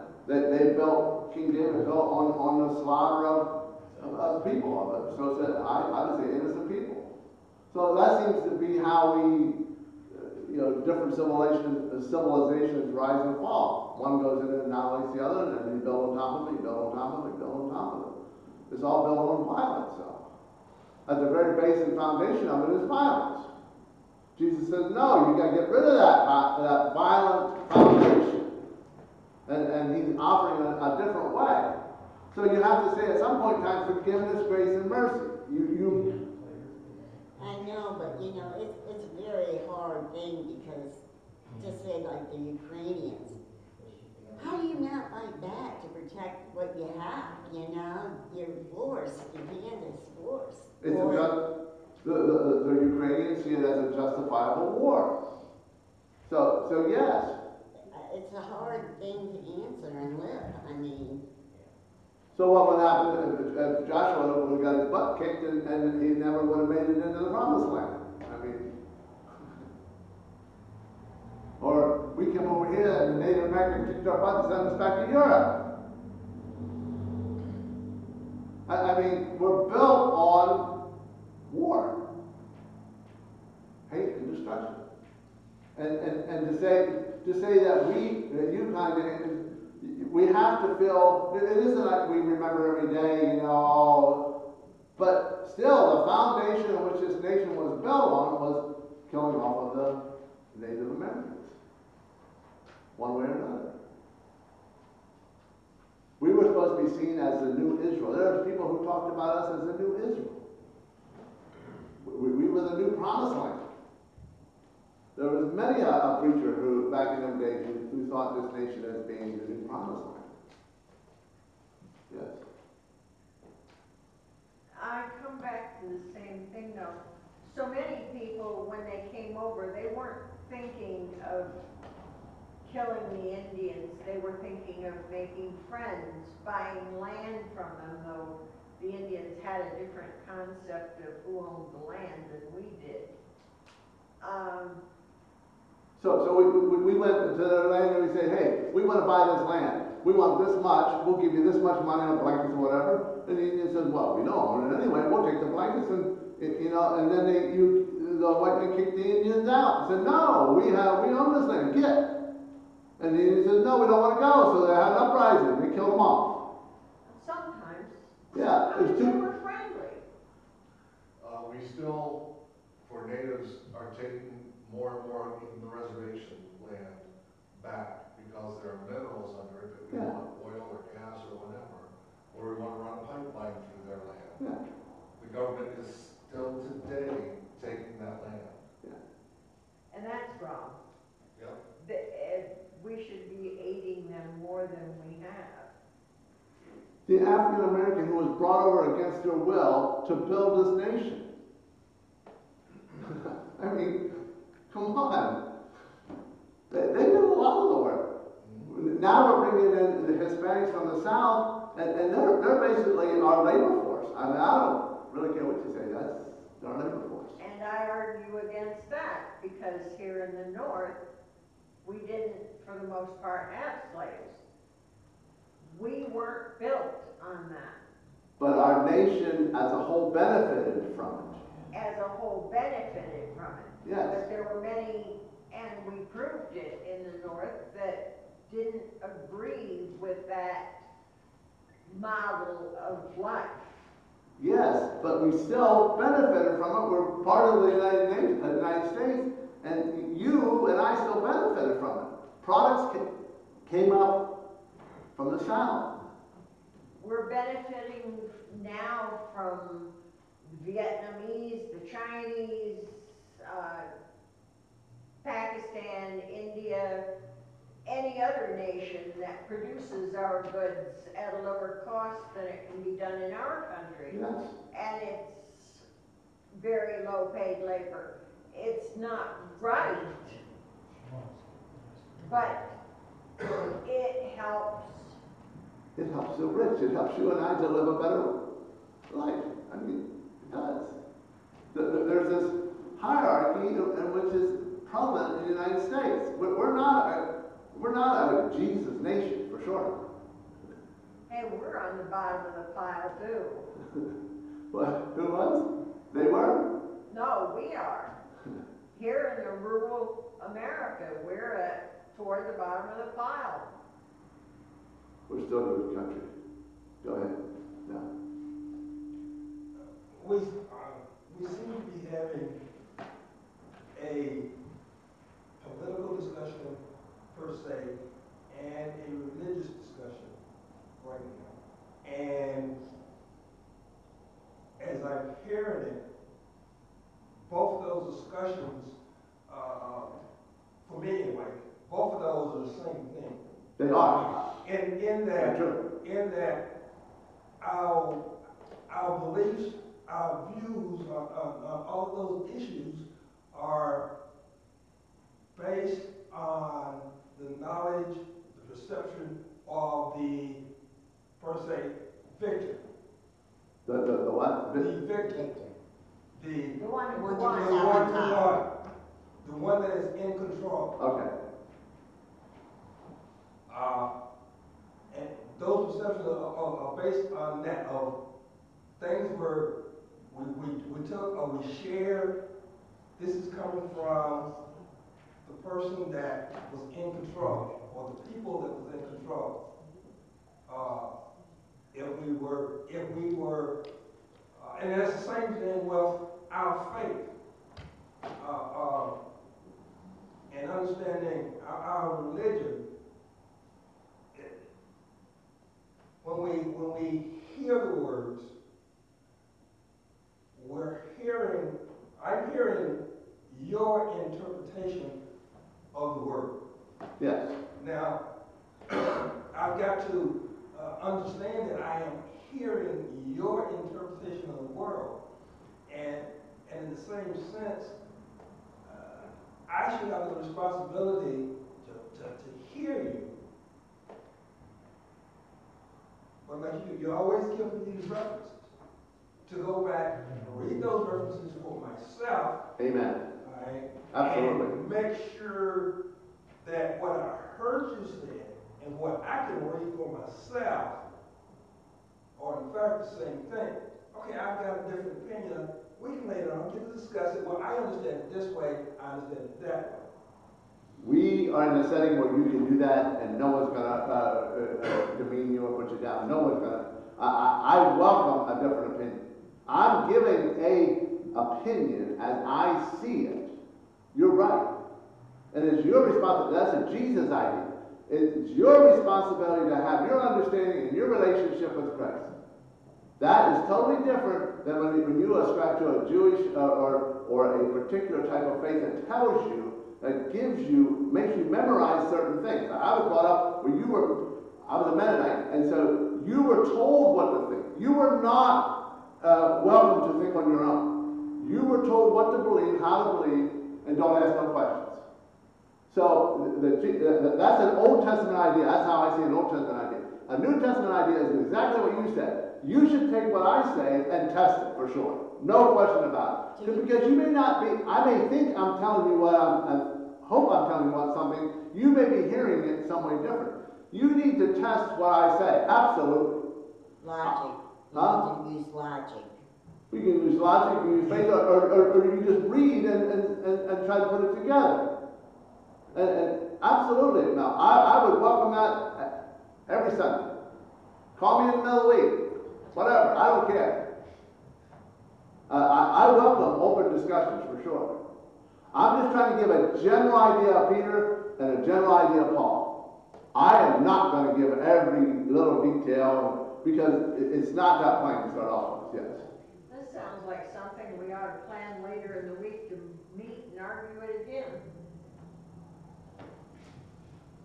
King David built on the slaughter of people. So it's I would say innocent people. So that seems to be how we, different civilizations rise and fall. One goes in and annihilates the other, and then you build on top of it, you build on top of it, you build on top of it. It's all built on violence, so. At the very base and foundation of it is violence. Jesus says, no, you got to get rid of that violent foundation. And he's offering a different way. So you have to say at some point in time, forgiveness, grace, and mercy. I know, but it's a very hard thing because, just say like the Ukrainians, how do you not fight back to protect what you have? You're forced, your hand is forced. The Ukrainians see it as a justifiable war. So yes. It's a hard thing to answer and live. So what would happen if Joshua would have got his butt kicked and he never would have made it into the promised land? Or we come over here and the Native Americans kicked our butt and sent us back to Europe. We're built on war, hate and destruction, and to say that we have to feel, it isn't like we remember every day, but still the foundation on which this nation was built on was killing off of the Native Americans, one way or another. We were supposed to be seen as the new Israel. There are people who talked about us as the new Israel. We were the new promised land. There was many a preacher who, back in them days, who thought this nation as being the new promised land. Yes. I come back to the same thing though. So many people, when they came over, they weren't thinking of killing the Indians. They were thinking of making friends, buying land from them, though the Indians had a different concept of who owned the land than we did. So we went to the land and we said, hey, we want to buy this land. We want this much. We'll give you this much money on blankets or whatever. And the Indian says, well, we don't own it anyway. We'll take the blankets and and then the white man kicked the Indians out. Said, no, we own this land. Get. And the Indian says, no, we don't want to go. So they had an uprising. They killed them off. Sometimes. Yeah, Sometimes it's they too. were friendly. We still, for natives, are taking more and more of the reservation land back because there are minerals under it that we Yeah. want, oil or gas or whatever, or we want to run a pipeline through their land. Yeah. The government is still today taking that land. And that's wrong. Yep. We should be aiding them more than we have. The African American who was brought over against their will to build this nation. I mean, come on. They did a lot of the work. Now we're bringing in the Hispanics from the South, and they're basically our labor force. I mean, I don't really care what you say. That's our labor force. And I argue against that because here in the North, we didn't, for the most part, have slaves. We weren't built on that. But our nation as a whole benefited from it. As a whole benefited from it. Yes. But there were many, and we proved it in the North, that didn't agree with that model of life. Yes, but we still benefited from it. We're part of the United States, and you and I still benefited from it. Products came up from the South. We're benefiting now from Vietnamese, the Chinese, Pakistan, India, any other nation that produces our goods at a lower cost than it can be done in our country. Yes. And it's very low paid labor. It's not right, but it helps. It helps the rich. It helps you and I to live a better life. I mean, it does. There's this hierarchy, and which is prominent in the United States. We're not a Jesus nation, for sure. Hey, we're on the bottom of the pile too. What? Who was? They were? No, we are. Here in the rural America, we're toward the bottom of the pile. We're still a good country. Go ahead. No. We seem to be having a political discussion per se and a religious discussion right now. And as I'm hearing it, both of those discussions, for me anyway, both of those are the same thing. They are. In that our beliefs, our views on all of those issues are based on the knowledge, the perception of the, per se, victim. The what? The victim. The one who The one won. who won. The one that is in control. Okay. And those perceptions are based on that, of things where we took or we shared. This is coming from the person that was in control, or the people that was in control. If we were, and that's the same thing with our faith, and understanding our religion. When we hear the words, I'm hearing your interpretation of the word. Yes. Now, I've got to understand that I am hearing your interpretation of the world, and in the same sense, I should have the responsibility to hear you. But like you always give me these references. To go back and read those references for myself. Amen. right? Absolutely. And make sure that what I heard you say and what I can read for myself are in fact the same thing. Okay, I've got a different opinion. We can later on get to discuss it. Well, I understand it this way, I understand it that way. We are in a setting where you can do that, and no one's gonna demean you or put you down. No one's gonna. I welcome a different opinion. I'm giving a opinion as I see it. You're right, and it's your responsibility. That's a Jesus idea. It's your responsibility to have your understanding and your relationship with Christ. That is totally different than when you ascribe to a Jewish or a particular type of faith that tells you, that gives you, makes you memorize certain things. I was brought up where I was a Mennonite, and so you were told what to think. You were not welcome to think on your own. You were told what to believe, how to believe, and don't ask no questions. So that's an Old Testament idea. That's how I see an Old Testament idea. A New Testament idea is exactly what you said. You should take what I say and test it for sure. No question about it. Because you may not be, I may think I'm telling you what I hope I'm telling you about something. You may be hearing it some way different. You need to test what I say. Absolutely. Logic. You Huh? need to use logic. You can use logic, you can use faith, or you just read and try to put it together. And absolutely. Now, I would welcome that every Sunday. Call me in the middle of the week. Whatever. I don't care. I welcome open discussions for sure. I'm just trying to give a general idea of Peter and a general idea of Paul. I am not going to give every little detail because it's not that plain to start off with. Yes. This sounds like something we ought to plan later in the week to meet and argue it again.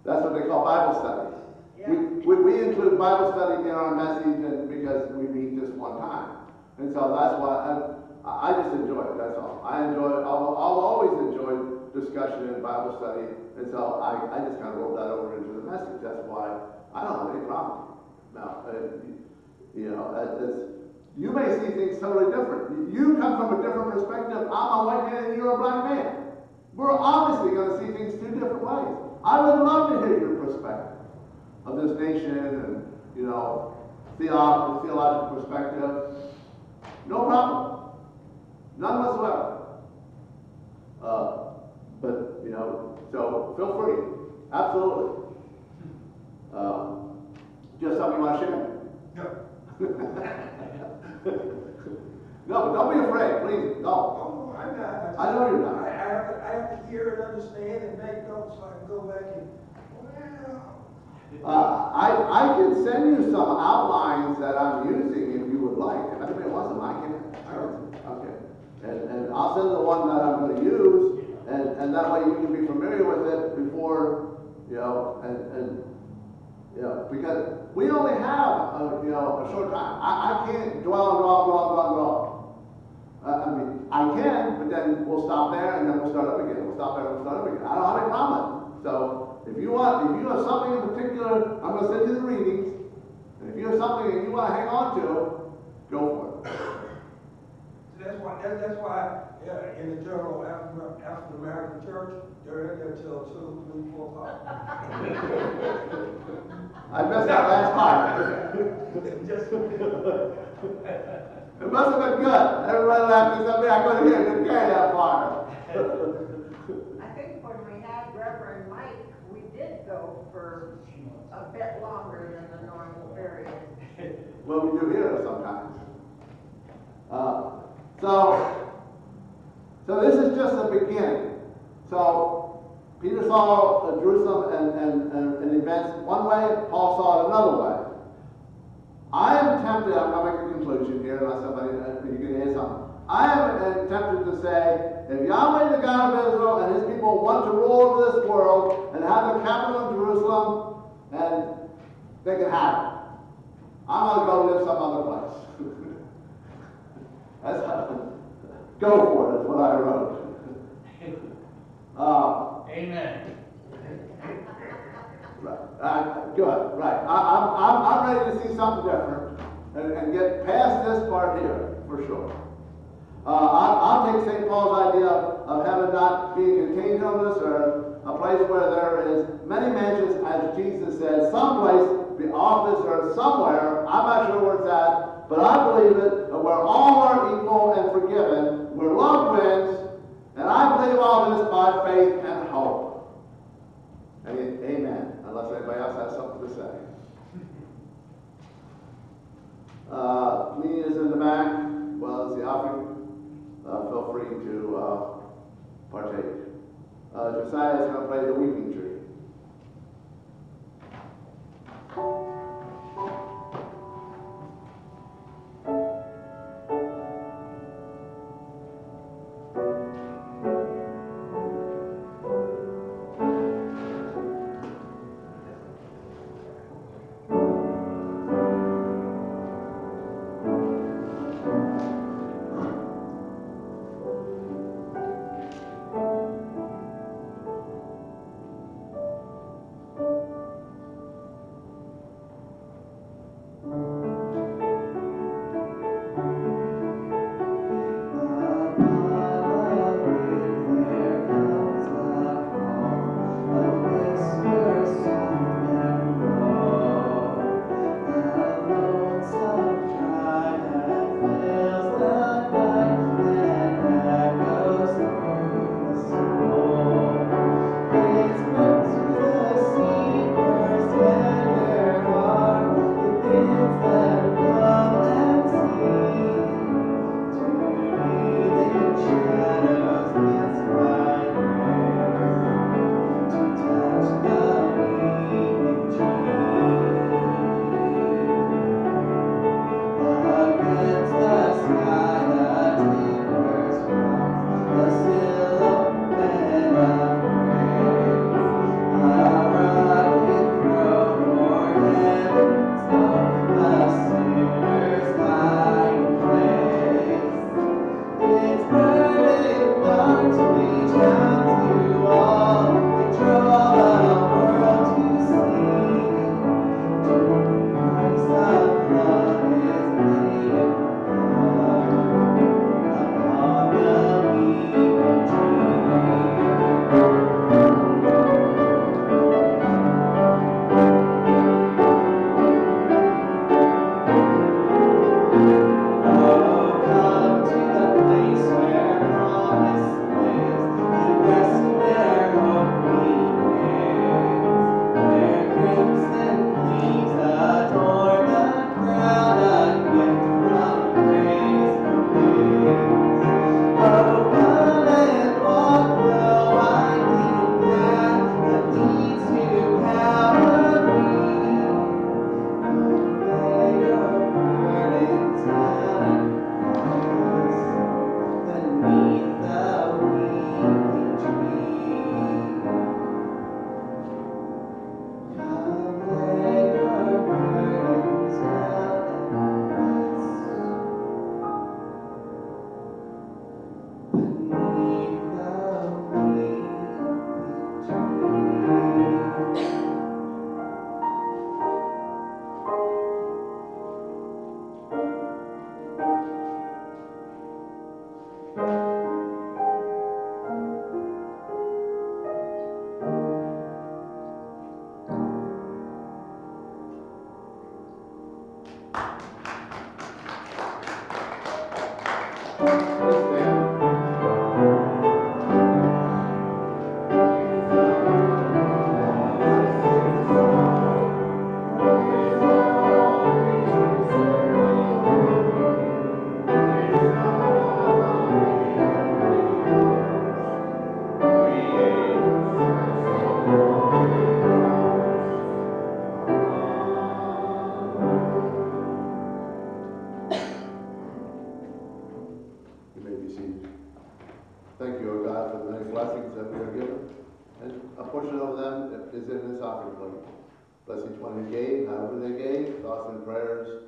That's what they call Bible study. Yeah. We include Bible study in our message because we meet just one time. And so that's why I just enjoy it, that's all. I'll always enjoy discussion and Bible study. And so I just kind of rolled that over into the message. That's why I don't have any problem. Now, you may see things totally different. You come from a different perspective. I'm a white man and you're a black man. We're obviously going to see things two different ways. I would love to hear your perspective of this nation and, theological perspective. No problem. None whatsoever. So feel free. Absolutely. Just something you want to share? No, but don't be afraid, please. No. Oh, I'm not. I know you're not. I have to hear and understand and make notes so I can go back and, I can send you some outlines that I'm using if you would like. If anybody wants them, I can. Okay. And I'll send the one that I'm going to use, and that way you can be familiar with it before, because we only have, a short time. I can't dwell. I can, but then we'll stop there and then we'll start up again. We'll stop there and we'll start up again. I don't have any problem. So if you have something in particular, I'm going to send you the readings. And if you have something that you want to hang on to, go for it. So that's why in the general African American church, they're in there till 2, 3, 4 o'clock. I missed that last part. It must have been good. Everybody laughed except me. I couldn't hear it. Didn't carry that far. I think when we had Reverend Mike, we did go for a bit longer than the normal period. Well, we do hear it sometimes. So this is just the beginning. So Peter saw Jerusalem and events one way, Paul saw it another way. I am tempted, I'm going to make a conclusion here, unless you can add something. I am tempted to say, if Yahweh, the God of Israel, and his people want to rule over this world and have their capital in Jerusalem, and they can have it. I'm going to go live some other place. Go for it, is what I wrote. Amen. Good, right. I'm ready to see something different and get past this part here, for sure. I'll take St. Paul's idea of having not being contained on this earth, a place where there is many mansions, as Jesus said, someplace, the office or somewhere, I'm not sure where it's at, but I believe it, where all are equal and forgiven, where love wins, and I believe all this by faith and hope. Amen. Unless anybody else has something to say. Communion is in the back, well as the offering. Feel free to partake. Josiah is going to play the weeping tree. Thank you, O God, for the many blessings that we are given, and a portion of them is in this offering plate. Bless each one who gave, however they gave, thoughts and prayers.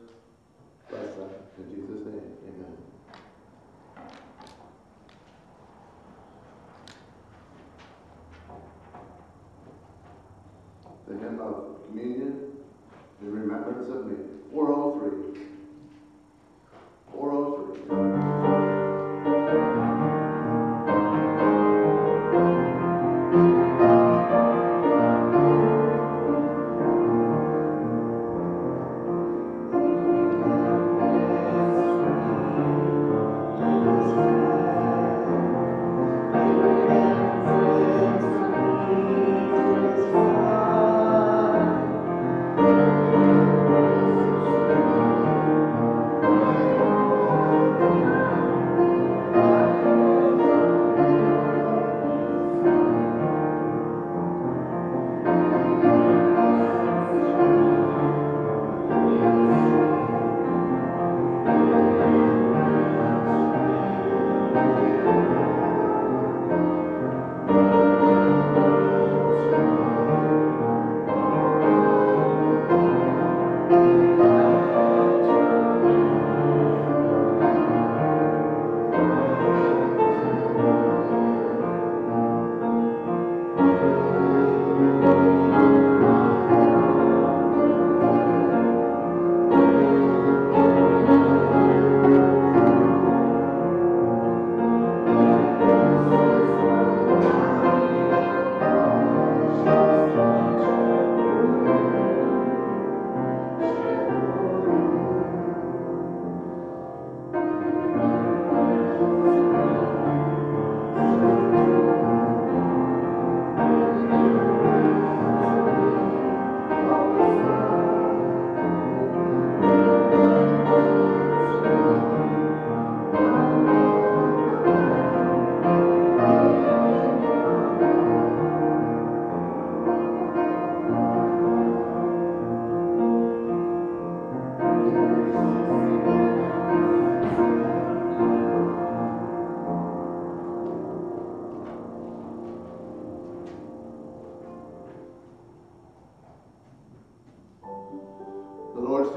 Bless them. In Jesus' name, amen. The hymn of communion in remembrance of me. 403. 403.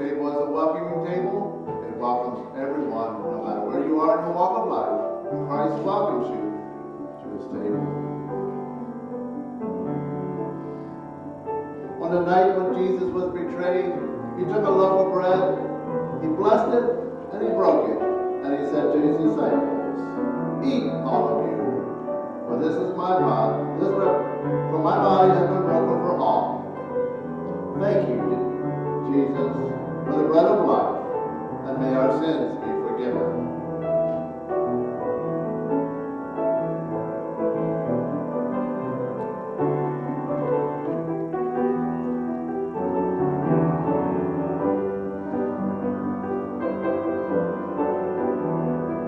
table is a welcoming table. It welcomes everyone, no matter where you are in your walk of life. Christ welcomes you to his table. On the night when Jesus was betrayed, he took a loaf of bread, he blessed it, and he broke it. And he said to his disciples, "Eat, all of you, for this is my body. For my body has been broken for all." Thank you, Jesus, for the bread of life, and may our sins be forgiven.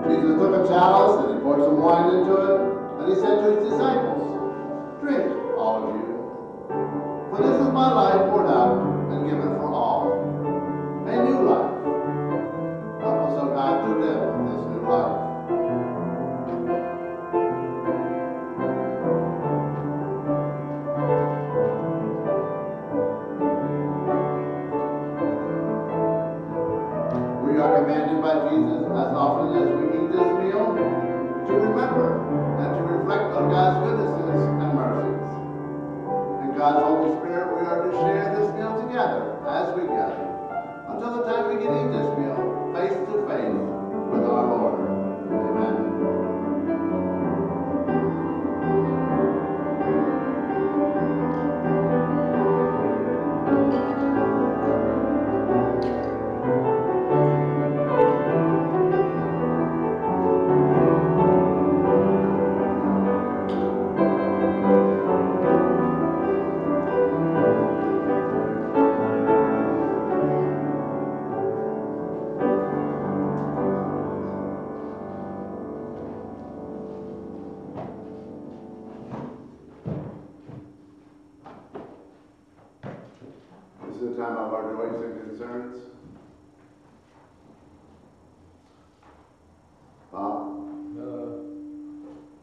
Jesus took a chalice and he poured some wine into it, and he said to his disciples, "Drink, all of you, for this is my life poured out and given for all." A new life. Help us, O God, to live this new life. We are commanded by Jesus, as often as we eat this meal, to remember and to reflect on God's goodnesses and mercies. In God's Holy Spirit, we are to share this meal together as we gather, until the time we can eat this meal face to face with our Lord. Amen. This is the time of our joys and concerns. Bob? The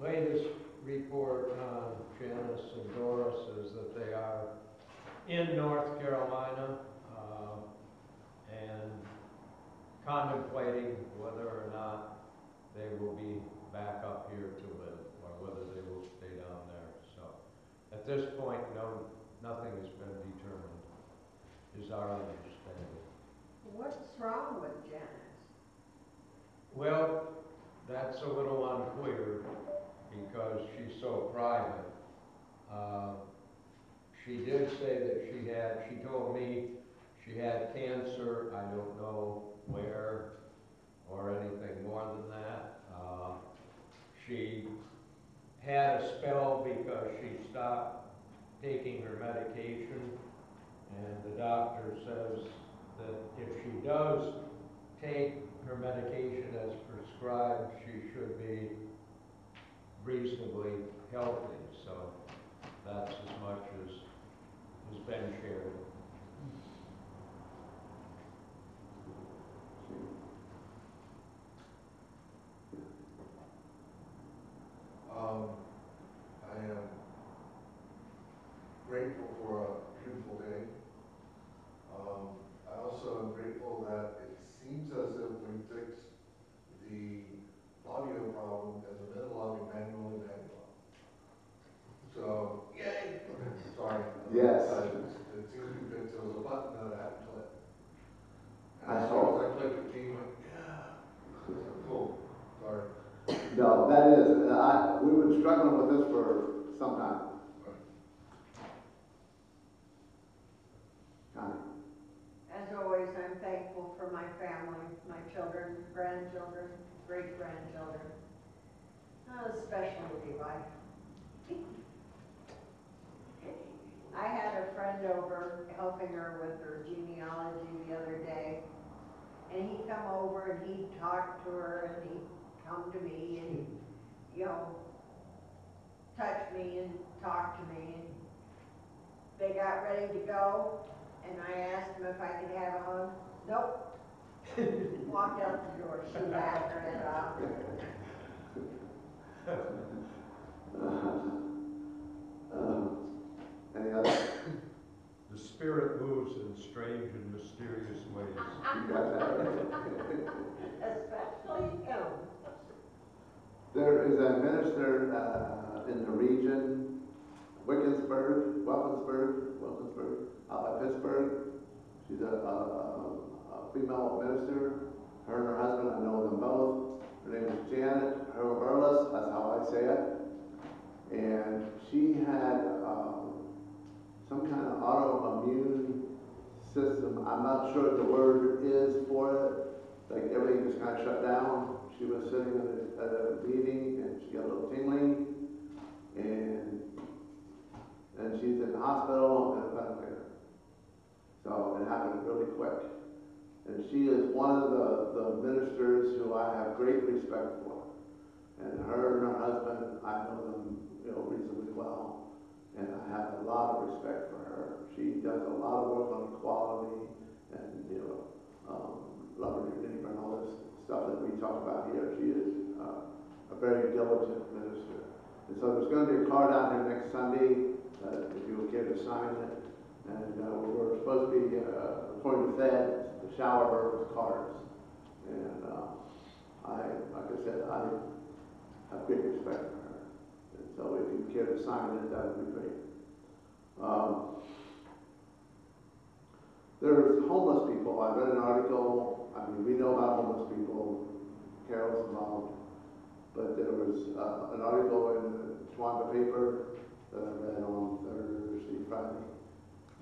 latest report on Janice and Doris is that they are in North Carolina and contemplating whether or not they will be back up here to live or whether they will stay down there. So at this point, nothing has been determined, is our understanding. What's wrong with Janice? Well, that's a little unclear because she's so private. She did say that she told me she had cancer. I don't know where or anything more than that. She had a spell because she stopped taking her medication, and the doctor says that if she does take her medication as prescribed, she should be reasonably healthy. So that's as much as has been shared. I am grateful for a beautiful day. I also am grateful that it seems as if we fixed the audio problem in the middle of Emmanuel. So, yay! Okay, sorry. Yes. It seems to be fixed. There was a button that I had to click. And I as saw. soon as I clicked, the team went, yeah. So, cool. Sorry. No, that is, we've been struggling with this for some time. Connie? As always, I'm thankful for my family, my children, grandchildren, great-grandchildren, especially Levi. I had a friend over helping her with her genealogy the other day, and he'd come over and he'd talk to her and he'd come to me and, touch me and talk to me. And they got ready to go, and I asked him if I could have a hug. Nope. Walked out the door. She laughed her head off. Any other? The Spirit moves in strange and mysterious ways. There is a minister in the region, Wilkinsburg, out by Pittsburgh. She's a female minister. Her and her husband, I know them both. Her name is Janet Hurlburlis, that's how I say it. And she had some kind of autoimmune system. I'm not sure what the word is for it. Like everything just kind of shut down. She was sitting at a meeting and she got a little tingling, and she's in the hospital and a ventilator. So it happened really quick. And she is one of the ministers who I have great respect for. And her and her husband, I know them, reasonably well. And I have a lot of respect for her. She does a lot of work on equality and, loving your neighbor and all this stuff that we talk about here. She is a very diligent minister. And so there's going to be a card out here next Sunday, if you would care to sign it. And we're supposed to be, according to Fed, the shower her with cards. And like I said, I have great respect for her. And so if you care to sign it, that would be great. There's homeless people. I read an article. I mean, we know about homeless people. Carol's involved. But there was an article in the Towanda paper that I read on Thursday, Friday.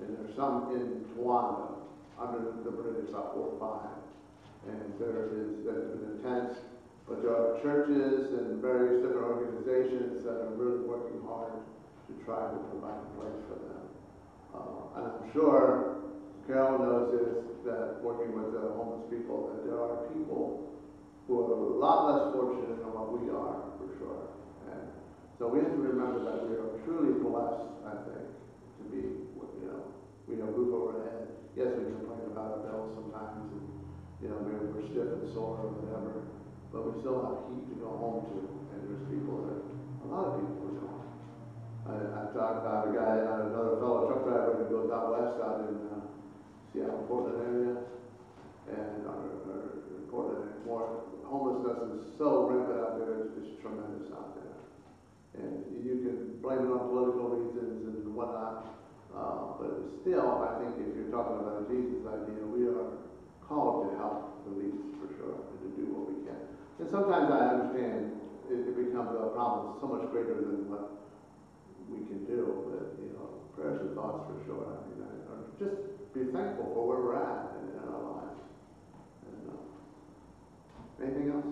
And there's some in Towanda, under the bridge, about 4 or 5. And there's been attempts, but there are churches and various different organizations that are really working hard to try to provide a place for them. And I'm sure Carol knows this, that working with the homeless people, that there are people who are a lot less fortunate than what we are, for sure. And so we have to remember that we are truly blessed, I think, to be, we have roof over our head. Yes, we complain about our bills sometimes, and, maybe we're stiff and sore or whatever, but we still have heat to go home to, and there's people that, a lot of people don't. I talked about a guy, another fellow truck driver who goes out west out in Seattle, Portland area, and Portland more. Homelessness is so rampant out there, it's tremendous out there. And you can blame it on political reasons and whatnot, but still, I think if you're talking about a Jesus idea, we are called to help the least, for sure, and to do what we can. And sometimes I understand it becomes a problem so much greater than what we can do, but, prayers and thoughts for sure. I mean, just be thankful for where we're at in our lives. And, anything else?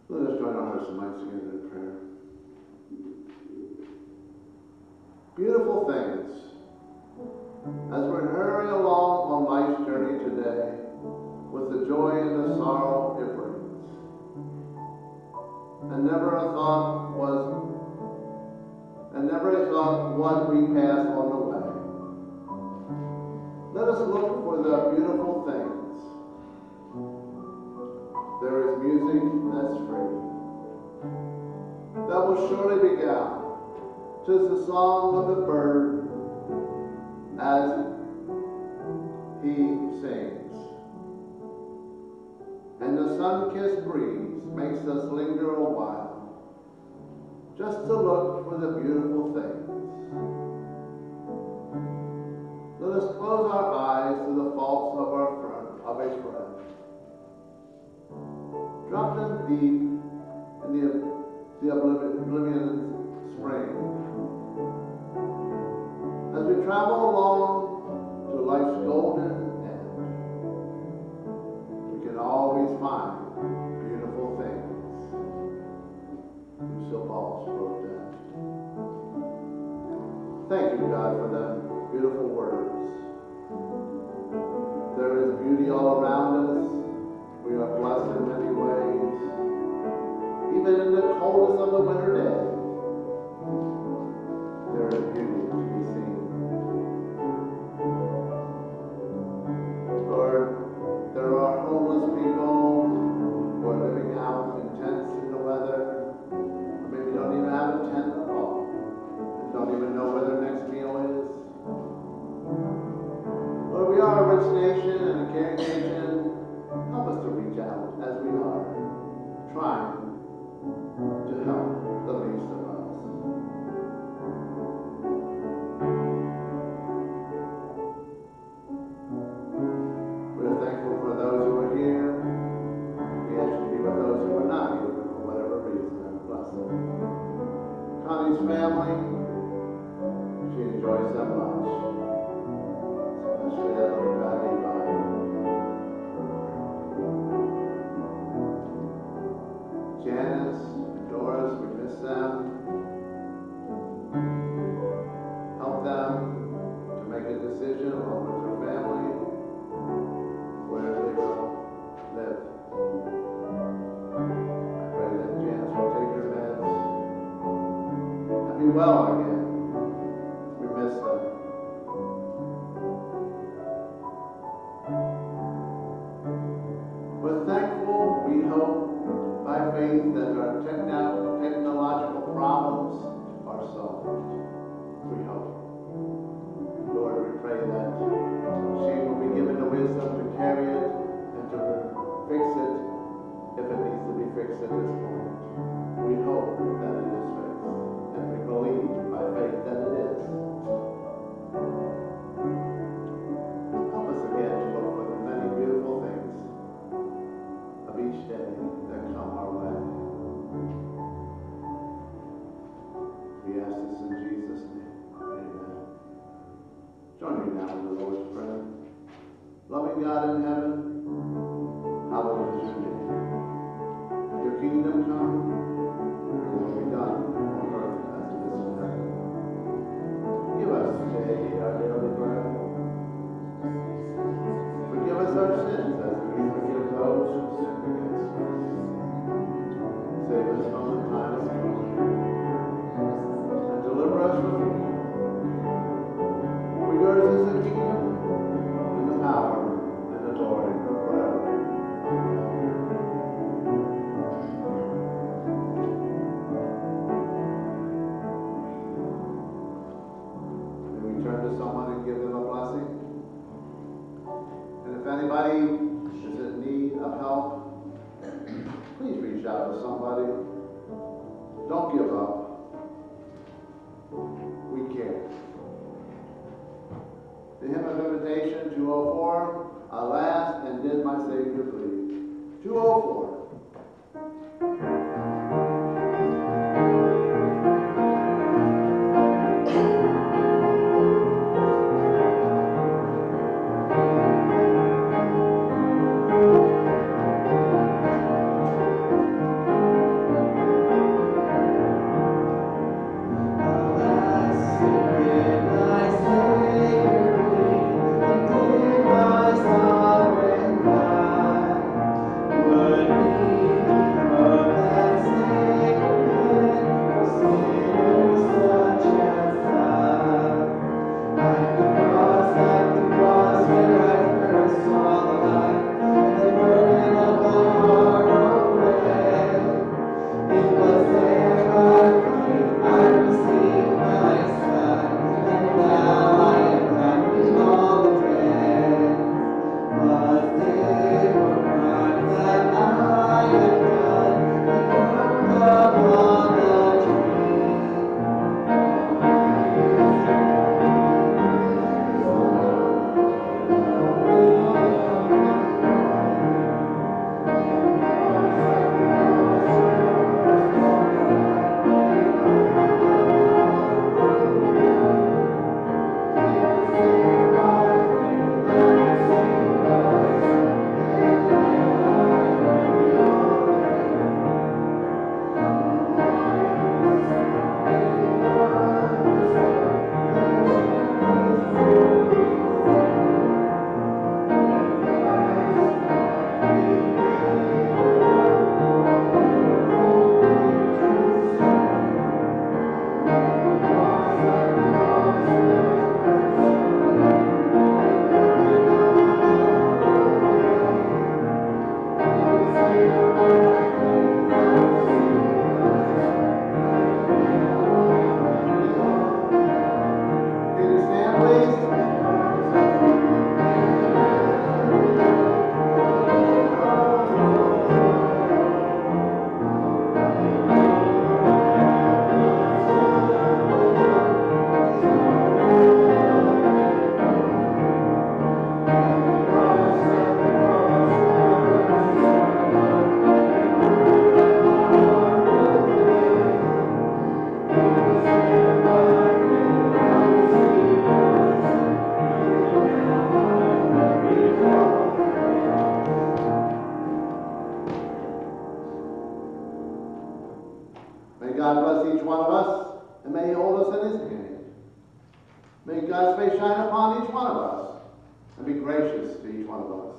Let us join our hearts and minds together in prayer. Beautiful things. As we hurry along on life's journey today, with the joy and the sorrow it brings, and never a thought what we pass on the way. Let us look for the beautiful things. There is music that's free, that will surely be gone. 'Tis the song of the bird as he sings, and the sun-kissed breeze makes us linger a while, just to look for the beautiful things. Let us close our eyes to the faults of a friend. Drop them deep in the oblivion spring. As we travel along to life's golden end, we can always find beautiful things. Lucille Balls wrote that. Thank you, God, for the beautiful words. There is beauty all around us. We are blessed in many ways. Even in the coldest of the winter days, there is beauty to be seen. Lord, there are homeless people who are living out in tents in the weather, or maybe don't even have a tent at all, and don't even know where their next meal is. Lord, we are a rich nation and a caring nation, reach out as we are, trying to help the least of us. We're thankful for those who are here. We ask you to be with those who are not here for whatever reason, and bless them. Connie's family, she enjoys them much, especially that little guy Levi. Janice, Doris, we miss them. Help them to make a decision along with their family where they will live. I pray that Janice will take her meds and be well again. We miss them. We're thankful, we hope, by faith that our technological problems are solved. We hope. Lord, we pray that she will be given the wisdom to carry it and to fix it if it needs to be fixed at this point. We hope that it is fixed, and we believe by faith that it is. Help us again to look for the many beautiful things of each day that come our way. We ask this in Jesus' name. Amen. Join me now in the Lord's Prayer. Loving God in heaven, hallowed is your name. Your kingdom come, your will be done on earth as it is in heaven. Give us today our daily bread. Forgive us our sins as we forgive those who sin against us. Save us from the time of trouble, and deliver us from evil. For yours is the kingdom, and the power, and the glory forever. May we turn to someone and give them a blessing. And if anybody is in need of help, please reach out to somebody. Don't give up. We care. The hymn of invitation 204, alas, and did my Savior bleed. 204. My sovereign God. God bless each one of us, and may He hold us in His hand. May God's face shine upon each one of us, and be gracious to each one of us.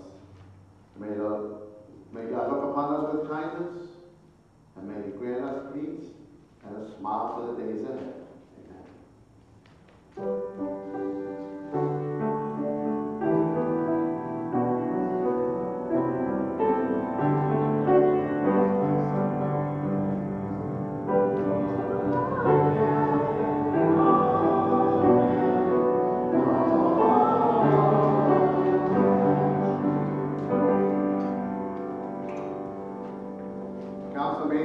May God look upon us with kindness, and may He grant us peace and a smile for the days ahead. Council meeting.